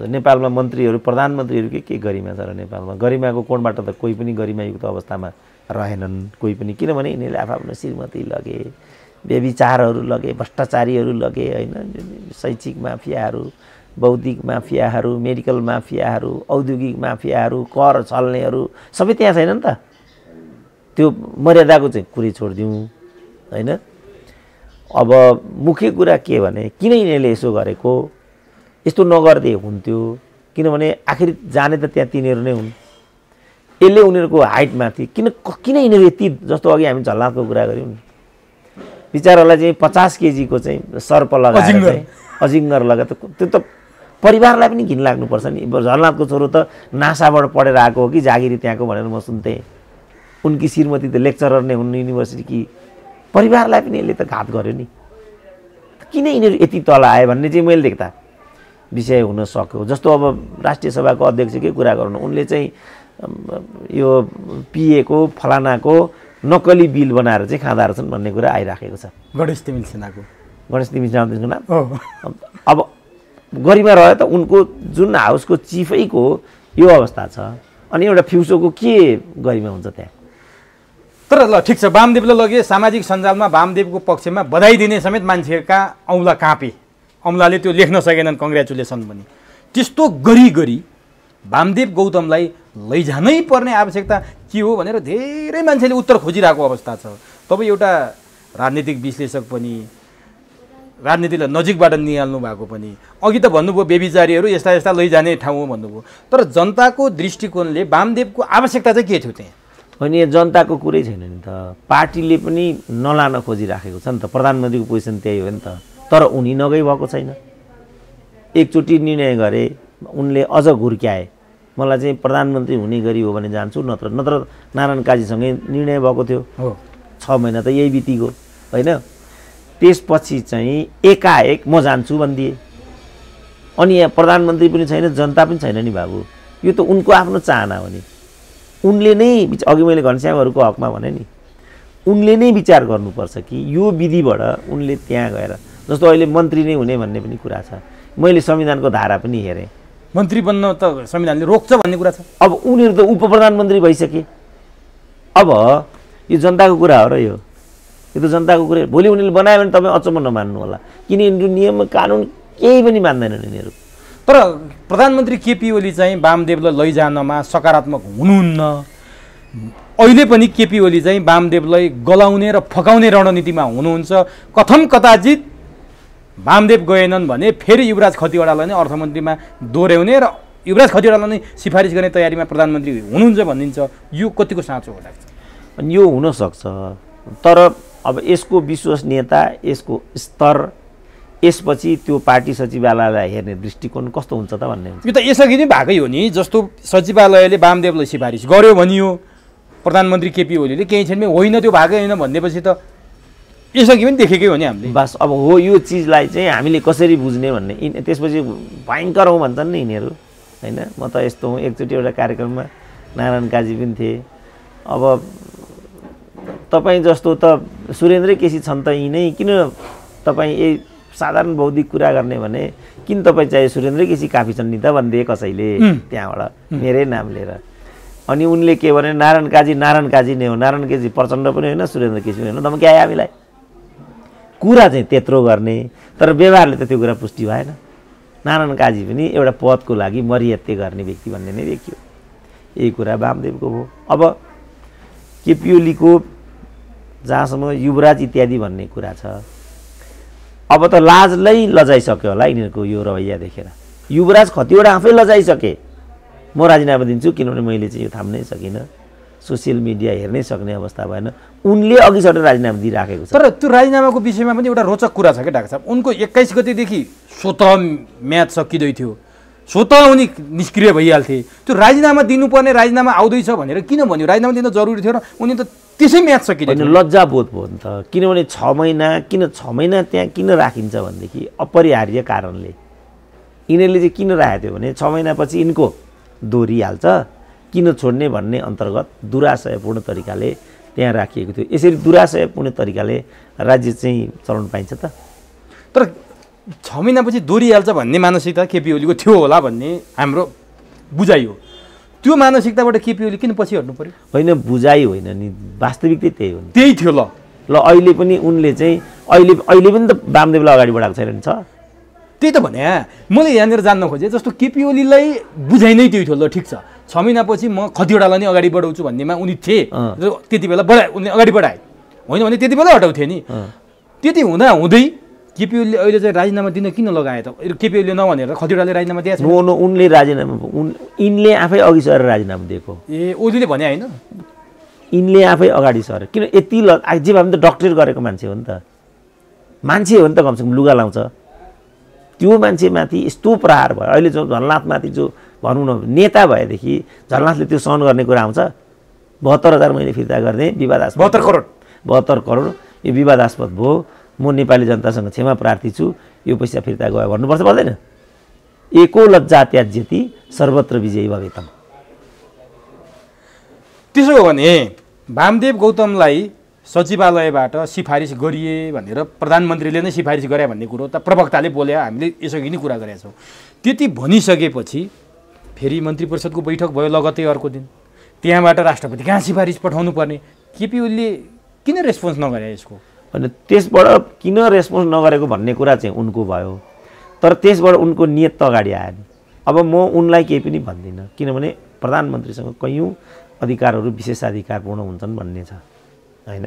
नेपालमा मन्त्रीहरू, प्रधानमन्त्रीहरू के गरिमा छ र नेपालमा? गरिमाको कोणबाट त कोही पनि गरिमायुक्त अवस्थामा रहेनन् कोही पनि, किनभने यिनीहरूले आफ्नो श्रीमती लगे, व्यभिचारहरू लगे, भ्रष्टाचारीहरू लगे होइन, शैक्षिक माफियाहरू, बौद्धिक माफियाहरू, मेडिकल माफियाहरू, औद्योगिक माफियाहरू, कर छल्नेहरू सबै त्यहाँ छैन नि त। त्यो मर्यादाको चाहिँ कुरै छोडिदिउँ होइन। अब मुख्य कुरा के भने किन यिनीहरूले यसो गरेको, यस्तो नगर्दै हुन्थ्यो, किनभने आखिर जाने त त्यहाँ तिनीहरू नै हुन्। यसले उनीहरूको हाइटमाथि किन यिनीहरू यति, जस्तो अघि हामी झलनाथको कुरा गऱ्यौँ नि, बिचारालाई चाहिँ 50 केजीको चाहिँ सर्प लगाएर चाहिँ अजिङ्गर लगाएर त्यो त परिवारलाई पनि घिन लाग्नुपर्छ नि। झलनाथको छोरो त नासाबाट पढेर आएको हो कि जागिरी त्यहाँको भनेर म सुन्थेँ। उनकी श्रीमती त लेक्चरर नै हुन् युनिभर्सिटी कि, परिवारलाई पनि यसले त घात गर्यो नि। किन यिनीहरू यति तल आयो भन्ने चाहिँ मैले देख्दा विषय हुन सक्यो। जस्तो अब राष्ट्रिय सभाको अध्यक्षकै कुरा गर्नु, उनले चाहिँ यो पिएको फलानाको नक्कली बिल बनाएर चाहिँ खाँदा रहेछन् भन्ने कुरा आइराखेको छ। गणेश तिमिल सेनाको नाम। अब गरिमा रह्यो त उनको जुन हाउसको चिफैको यो अवस्था छ, अनि एउटा फ्युचोको के गरिमा हुन्छ त्यहाँ। तर ल ठिक छ, वामदेवले लगे सामाजिक सञ्जालमा वामदेवको पक्षमा बधाई दिने समेत मान्छेका औँला काँपे, औँलाले त्यो लेख्न सकेनन् कङ्ग्रेचुलेसन पनि। त्यस्तो गरी वामदेव गौतमलाई लैजानै पर्ने आवश्यकता के हो भनेर धेरै मान्छेले उत्तर खोजिरहेको अवस्था छ। तपाईँ एउटा राजनीतिक विश्लेषक पनि, राजनीतिलाई नजिकबाट निहाल्नु भएको पनि, अघि त भन्नुभयो बेबिचारीहरू यस्ता यस्ता लैजाने ठाउँ हो भन्नुभयो, तर जनताको दृष्टिकोणले वामदेवको आवश्यकता चाहिँ के थियो त्यहाँ? अनि जनताको कुरै छैन नि त। पार्टीले पनि नलान खोजिराखेको छ नि त, प्रधानमन्त्रीको पोजिसन त्यही हो नि त। तर उनी नगई भएको छैन। एकचोटि निर्णय गरे, उनले अझ घुर्क्याए, मलाई चाहिँ प्रधानमन्त्री हुने गरी हो भने जान्छु, नत्र नारायण काजीसँगै निर्णय भएको थियो। 6 महिना त यही बितिगयो होइन। त्यसपछि चाहिँ एकाएक म जान्छु भनिदिए। अनि यहाँ प्रधानमन्त्री पनि छैन, जनता पनि छैन नि बाबु। यो त उनको आफ्नो चाहना हो नि। उनले नै, अघि मैले घनश्यामहरूको हकमा भने नि, उनले नै विचार गर्नुपर्छ कि यो विधिबाट उनले त्यहाँ गएर, जस्तो अहिले मन्त्री नै हुने भन्ने पनि कुरा छ। मैले संविधानको धारा पनि हेरेँ, मन्त्री बन्न त संविधानले रोक्छ भन्ने कुरा छ। अब उनीहरू त उप प्रधानमन्त्री भइसके। अब यो जनताको कुरा हो र, यो त जनताको कुरा। भोलि उनीहरूले बनायो भने तपाईँ अचम्म नमान्नु होला, किन यिनीहरू नियम कानुन केही पनि मान्दैनन् यिनीहरू। तर प्रधानमन्त्री केपी ओली चाहिँ वामदेवलाई लैजानमा सकारात्मक हुनुहुन्न। अहिले पनि केपी ओली चाहिँ वामदेवलाई गलाउने र फकाउने रणनीतिमा हुनुहुन्छ। कथम कदाचित वामदेव गएनन् भने फेरि युवराज खतिवडालाई नै अर्थमन्त्रीमा दोहोऱ्याउने र युवराज खतिवडालाई नै सिफारिस गर्ने तयारीमा प्रधानमन्त्री हुनुहुन्छ भनिन्छ। यो कतिको साँचो हो लाग्छ? अनि यो हुनसक्छ, तर अब यसको विश्वसनीयता, यसको स्तर, यसपछि त्यो पार्टी सचिवालयलाई हेर्ने दृष्टिकोण कस्तो हुन्छ त भन्ने हुन्छ। यो त यसअघि नै भएकै हो नि। जस्तो सचिवालयले वामदेवलाई सिफारिस गर्यो भनियो, प्रधानमन्त्री केपी ओलीले केही छैन होइन त्यो भएकै होइन भन्नेपछि त यसअघि पनि देखेकै हो नि हामीले। बस अब हो, यो चिजलाई चाहिँ हामीले कसरी बुझ्ने भन्ने। त्यसपछि भयङ्कर हौँ भन्छन् नि यिनीहरू होइन। म त यस्तो हुँ, एकचोटि एउटा कार्यक्रममा नारायण काजी पनि थिए। अब तपाईँ जस्तो त सुरेन्द्रै केसी छन् त यिनै, किन तपाईँ यही साधारण बौद्धिक कुरा गर्ने भने किन तपाईँ चाहिँ सुरेन्द्रै केसी काफी छन् नि त भनिदिए कसैले त्यहाँबाट मेरै नाम लिएर। अनि उनले के भने नारायण काजी नै हो, नारायण केसी प्रचण्ड पनि होइन, सुरेन्द्र केसी पनि होइन, त क्या हामीलाई कुरा चाहिँ त्यत्रो गर्ने, तर व्यवहारले त त्यो कुरा पुष्टि भएन। नारायण काजी पनि एउटा पदको लागि मरिहत्ते गर्ने व्यक्ति भन्ने नै देखियो। यही कुरा वामदेवको भयो। अब केपी ओलीको जहाँसम्म युवराज इत्यादि भन्ने कुरा छ, अब त लाजलाई लजाइसक्यो होला यिनीहरूको यो रवैया देखेर। युवराज खतिवडा आफै लजाइसके, म राजीनामा दिन्छु किनभने मैले चाहिँ यो थाम्नै सकिनँ, सोसियल मिडिया हेर्नै सक्ने अवस्था भएन। उनले अघि सटेर राजीनामा दिइराखेको छ। तर त्यो राजीनामाको विषयमा पनि एउटा रोचक कुरा छ क्या डाक्टर साहब। उनको 21 गतेदेखि स्वतः म्याच सकिँदै थियो, स्वतः उनी निष्क्रिय भइहाल्थे। त्यो राजीनामा दिनुपर्ने, राजीनामा आउँदैछ भनेर किन भन्यो? राजीनामा दिन जरुरी थियो र उनी त त्यसै म्याच सकिँदै थियो। लज्जाबोध भयो नि त, किनभने 6 महिना त्यहाँ किन राखिन्छ भनेदेखि अपरिहार्य कारणले। यिनीहरूले चाहिँ किन राखेको थियो भने 6 महिनापछि यिनको दोहोरिहाल्छ, किन छोड्ने भन्ने अन्तर्गत दुराशयपूर्ण तरिकाले त्यहाँ राखिएको थियो। यसरी दुराशयपूर्ण तरिकाले राज्य चाहिँ चलाउन पाइन्छ त? तर 6 महिनापछि दोहोरिहाल्छ भन्ने मानसिकता केपी ओलीको थियो होला भन्ने हाम्रो बुझाइ हो। त्यो मानसिकताबाट केपी ओली किन पछि हट्नु पर्यो? होइन बुझाइ होइन नि, वास्तविकता त्यही हो नि। त्यही थियो ल। अहिले पनि उनले चाहिँ अहिले पनि त वामदेवलाई अगाडि बढाएको छैन छ। त्यही त भने मैले यहाँनिर जान्न खोजेँ, जस्तो केपी ओलीलाई बुझाइ नै त्यही थियो ल, ठिक छ 6 महिनापछि म खतिवडालाई नै अगाडि बढाउँछु भन्नेमा उनी थिए, त्यति बेला उनले अगाडि बढाए, होइन भने त्यति बेला हटाउँथे नि। त्यति हुँदा हुँदै केपी ओलीले अहिले चाहिँ राजीनामा दिन किन लगाए त? केपी ओलीले नभनेर खतिवडाले राजीनामा दिएको छ? उनले राजीनामा यिनले आफै अघि सरेर राजीनामा दिएको। ए ओलीले भने होइन, यिनले आफै अगाडि सरे। किन यति जे भए पनि त डक्टरेट गरेको मान्छे हो नि त, मान्छे हो नि त, कमसेकम लुगा लाउँछ। त्यो मान्छेमाथि यस्तो प्रहार भयो। अहिले जो झलनाथमाथि जो भनौँ न नेता भएदेखि झलनाथले त्यो सहन गर्ने कुरा आउँछ? 72,000 मैले फिर्ता गरिदिएँ, विवादास्पद 72 करोड यो विवादास्पद भयो, म नेपाली जनतासँग क्षमा प्रार्थी छु, यो पैसा फिर्ता गयो भन्नुपर्छ पर्दैन? एको लज्जा त्याज्यति सर्वत्र विजयी भवेतम। त्यसो हो भने वामदेव गौतमलाई सचिवालयबाट सिफारिस गरिए भनेर प्रधानमन्त्रीले नै सिफारिस गरे भन्ने कुरो त प्रवक्ताले बोले, हामीले यसअघि नै कुरा गरेका छौँ। त्यति भनिसकेपछि फेरि मन्त्री परिषदको बैठक भयो लगत्तै अर्को दिन, त्यहाँबाट राष्ट्रपति कहाँ सिफारिस पठाउनु पर्ने? केपी ओलीले किन रेस्पोन्स नगरे यसको? होइन त्यसबाट किन रेस्पोन्स नगरेको भन्ने कुरा चाहिँ उनको भयो, तर त्यसबाट उनको नियत त अगाडि आयो नि। अब म उनलाई केही पनि भन्दिनँ, किनभने प्रधानमन्त्रीसँग कैयौँ अधिकारहरू विशेषाधिकारपूर्ण हुन्छन् भन्ने छ, होइन?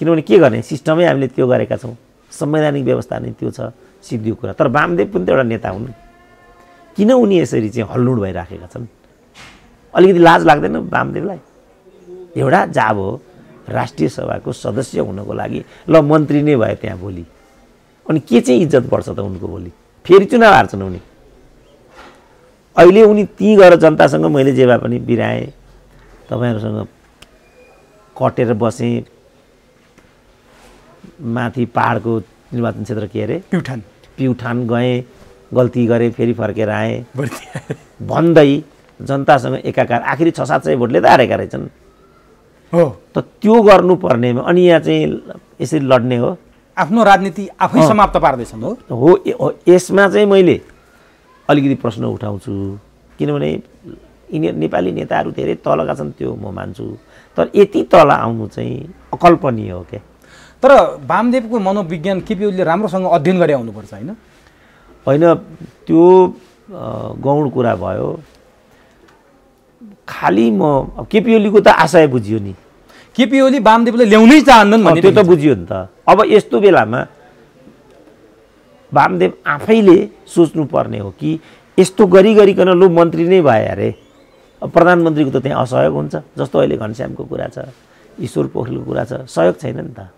किनभने के गर्ने, सिस्टमै हामीले त्यो गरेका छौँ, संवैधानिक व्यवस्था नै त्यो छ, सिद्धियो कुरा। तर वामदेव पनि त एउटा नेता हुन्, किन उनी यसरी चाहिँ हल्लुड भइराखेका छन्? अलिकति लाज लाग्दैन वामदेवलाई? एउटा जाब हो राष्ट्रिय सभाको सदस्य हुनको लागि, ल मन्त्री नै भए त्यहाँ भोलि, अनि के चाहिँ इज्जत बढ्छ त उनको? भोलि फेरि चुनाव हार्छन् उनी। अहिले उनी ती गएर जनतासँग मैले जे भए पनि बिराएँ, तपाईँहरूसँग कटेर बसेँ, माथि पहाडको निर्वाचन क्षेत्र के अरे प्युठान गएँ, गल्ती गरेँ, फेरि फर्केर आएँ भन्दै जनतासँग एकाकार आखिरी 600-700 भोटले त हारेका रहेछन् हो। त त्यो गर्नुपर्नेमा अनि यहाँ चाहिँ यसरी लड्ने हो? आफ्नो राजनीति आफै समाप्त पार्दैछन् हो। यसमा चाहिँ मैले अलिकति प्रश्न उठाउँछु, किनभने यिनीहरू नेपाली नेताहरू धेरै तलका छन्, त्यो म मान्छु, तर यति तल आउनु चाहिँ अकल्पनीय हो क्या। तर वामदेवको मनोविज्ञान केपी ओलीले राम्रोसँग अध्ययन गरे आउनुपर्छ, होइन? होइन, त्यो गौण कुरा भयो। खालि म केपी ओलीको त आशय बुझियो नि, केपी ओली वामदेवले ल्याउनै चाहन्छन् भन्ने त्यो त बुझियो नि त। अब यस्तो बेलामा वामदेव आफैले सोच्नु पर्ने हो कि यस्तो गरिकन लु मन्त्री नै भए अरे, प्रधानमन्त्रीको त त्यहाँ असहयोग हुन्छ। जस्तो अहिले घनश्यामको कुरा छ, ईश्वर पोखरेलको कुरा छ, सहयोग छैन नि त।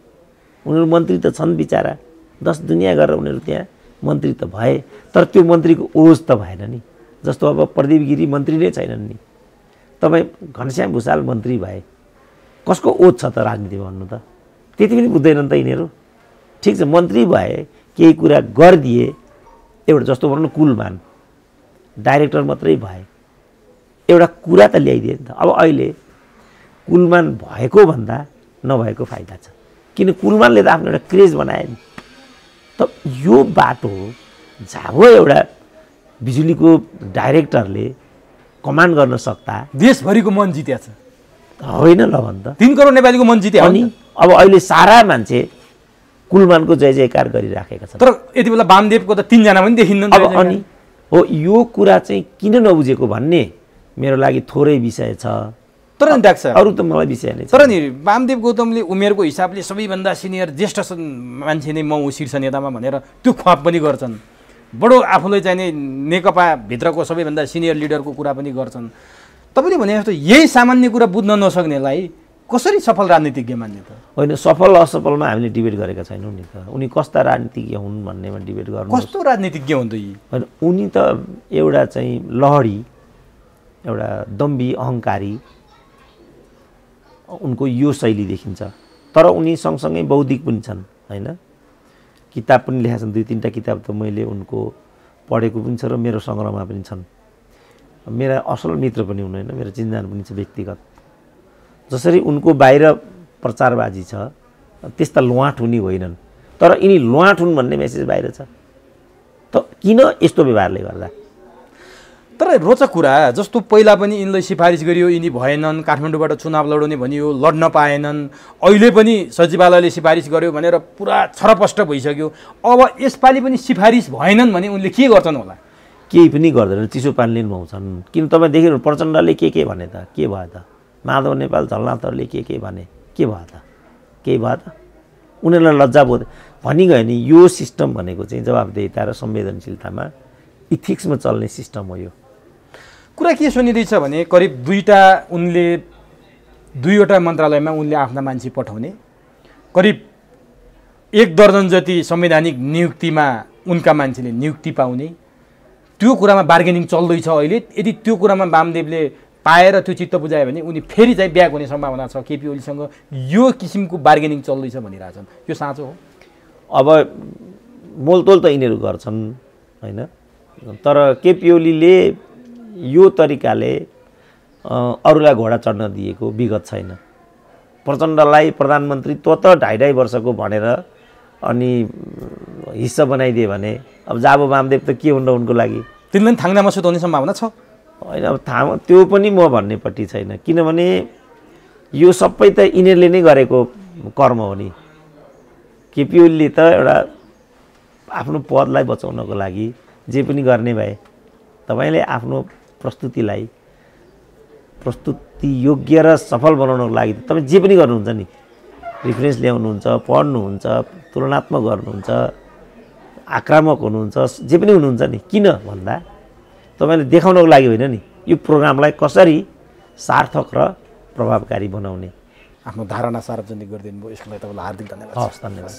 उनीहरू मन्त्री त छन् बिचारा, 10 दुनियाँ गरेर उनीहरू त्यहाँ मन्त्री त भए, तर त्यो मन्त्रीको ओज त भएन नि। जस्तो अब प्रदीप गिरी मन्त्री नै छैनन् नि, तपाईँ घनश्याम भुषाल मन्त्री भए, कसको ओज छ त राजनीतिमा भन्नु त? त्यति पनि बुझ्दैनन् त यिनीहरू। ठिक छ, मन्त्री भए, केही कुरा गरिदिए, एउटा जस्तो भनौँ न कुलमान डाइरेक्टर मात्रै भए, एउटा कुरा त ल्याइदिए नि त। अब अहिले कुलमान भएको भन्दा नभएको फाइदा छ, किन कुलमानले त आफ्नो एउटा क्रेज बनाए नि त। यो बाटो जाबो एउटा बिजुलीको डाइरेक्टरले कमान्ड गर्न सक्दा देशभरिको मन जित्या छ, होइन ल भन्छ? 3 करोड नेपालीको मन जित्या। अनि अब अहिले सारा मान्छे कुलमानको जय जयकार गरिराखेका छन्, तर यति बेला वामदेवको त 3 जना पनि देखिन्न। अब अनि हो यो कुरा चाहिँ किन नबुझेको भन्ने मेरो लागि थोरै विषय छ, तर नि डाक्टर अरू त मलाई विषय नै छ। तर नि वामदेव गौतमले उमेरको हिसाबले सबैभन्दा सिनियर ज्येष्ठ मान्छे नै म हो शीर्ष नेतामा भनेर त्यो ख्वाब पनि गर्छन्। बडो आफूलाई चाहिने नेकपा भित्रको सबैभन्दा सिनियर लिडरको कुरा पनि गर्छन्। तपाईँले भने जस्तो यही सामान्य कुरा बुझ्न नसक्नेलाई कसरी सफल राजनीतिज्ञ मान्ने त? होइन, सफल असफलमा हामीले डिबेट गरेका छैनौँ नि त। उनी कस्ता राजनीतिज्ञ हुन् भन्नेमा डिबेट गर्नु। कस्तो राजनीतिज्ञ हुन् त यी? होइन, उनी त एउटा चाहिँ लहरी, एउटा दम्बी अहङ्कारी, उनको यो शैली देखिन्छ। तर उनी सँगसँगै बौद्धिक पनि छन्, होइन? किताब पनि लेखेका छन्, 2-3टा किताब त मैले उनको पढेको पनि छ र मेरो सङ्ग्रहमा पनि छन्। मेरा असल मित्र पनि हुन्, होइन? मेरो चिन्जान पनि छ व्यक्तिगत। जसरी उनको बाहिर प्रचारबाजी छ, त्यस्ता लुवाट हुने होइनन्, तर यिनी लुवाट हुन् भन्ने मेसेज बाहिर छ। त किन यस्तो व्यवहारले गर्दा? तर रोचक कुरा जस्तो पहिला पनि यिनलाई सिफारिस गरियो, यिनी भएनन्, काठमाडौँबाट चुनाव लडाउने भनियो, लड्न पाएनन्, अहिले पनि सचिवालयले सिफारिस गर्यो भनेर पुरा छरपष्ट भइसक्यो। अब यसपालि पनि सिफारिस भएनन् भने उनले के गर्छन् होला? केही पनि गर्दैन, चिसो पानीले नुहाउँछन्। किन तपाईँ देखिनु प्रचण्डले के भने त के भयो त? माधव नेपाल झलनाथहरूले के भने के भयो त? केही भयो त? उनीहरूलाई लज्जा बोध भनि गयो नि। यो सिस्टम भनेको चाहिँ जवाबदेहिता र संवेदनशीलतामा इथिक्समा चल्ने सिस्टम हो। यो कुरा के सुनिँदैछ भने करिब उनले 2वटा मन्त्रालयमा उनले आफ्ना मान्छे पठाउने, करिब 1 दर्जन जति संवैधानिक नियुक्तिमा उनका मान्छेले नियुक्ति पाउने, त्यो कुरामा बार्गेनिङ चल्दैछ अहिले। यदि त्यो कुरामा वामदेवले पाएर त्यो चित्त बुझायो भने उनी फेरि चाहिँ ब्याक हुने सम्भावना छ केपी ओलीसँग। यो किसिमको बार्गेनिङ चल्दैछ भनिरहेछन्, यो साँचो हो? अब मोलतोल त यिनीहरू गर्छन् होइन, तर केपी ओलीले यो तरिकाले अरूलाई घोडा चढ्न दिएको विगत छैन। प्रचण्डलाई प्रधानमन्त्रीत्व त 2.5 वर्षको भनेर अनि हिस्सा बनाइदिए भने अब जाबो वामदेव त के हुन्न उनको लागि? तिनलाई थाङ्नामा सुताउने सम्भावना छ होइन? अब त्यो पनि म भन्नेपट्टि छैन, किनभने यो सबै त यिनीहरूले नै गरेको कर्म हो नि। केपी ओलीले त एउटा आफ्नो पदलाई बचाउनको लागि जे पनि गर्ने भए। तपाईँले आफ्नो प्रस्तुति योग्य र सफल बनाउनको लागि तपाईँ जे पनि गर्नुहुन्छ नि, रिफरेन्स ल्याउनुहुन्छ, पढ्नुहुन्छ, तुलनात्मक गर्नुहुन्छ, आक्रामक हुनुहुन्छ, जे पनि हुनुहुन्छ नि। किन भन्दा तपाईँले देखाउनको लागि होइन नि, यो प्रोग्रामलाई कसरी सार्थक र प्रभावकारी बनाउने। आफ्नो धारणा सार्वजनिक गरिदिनु भयो, यसको लागि तपाईँलाई हार्दिक धन्यवाद। हस्, धन्यवाद।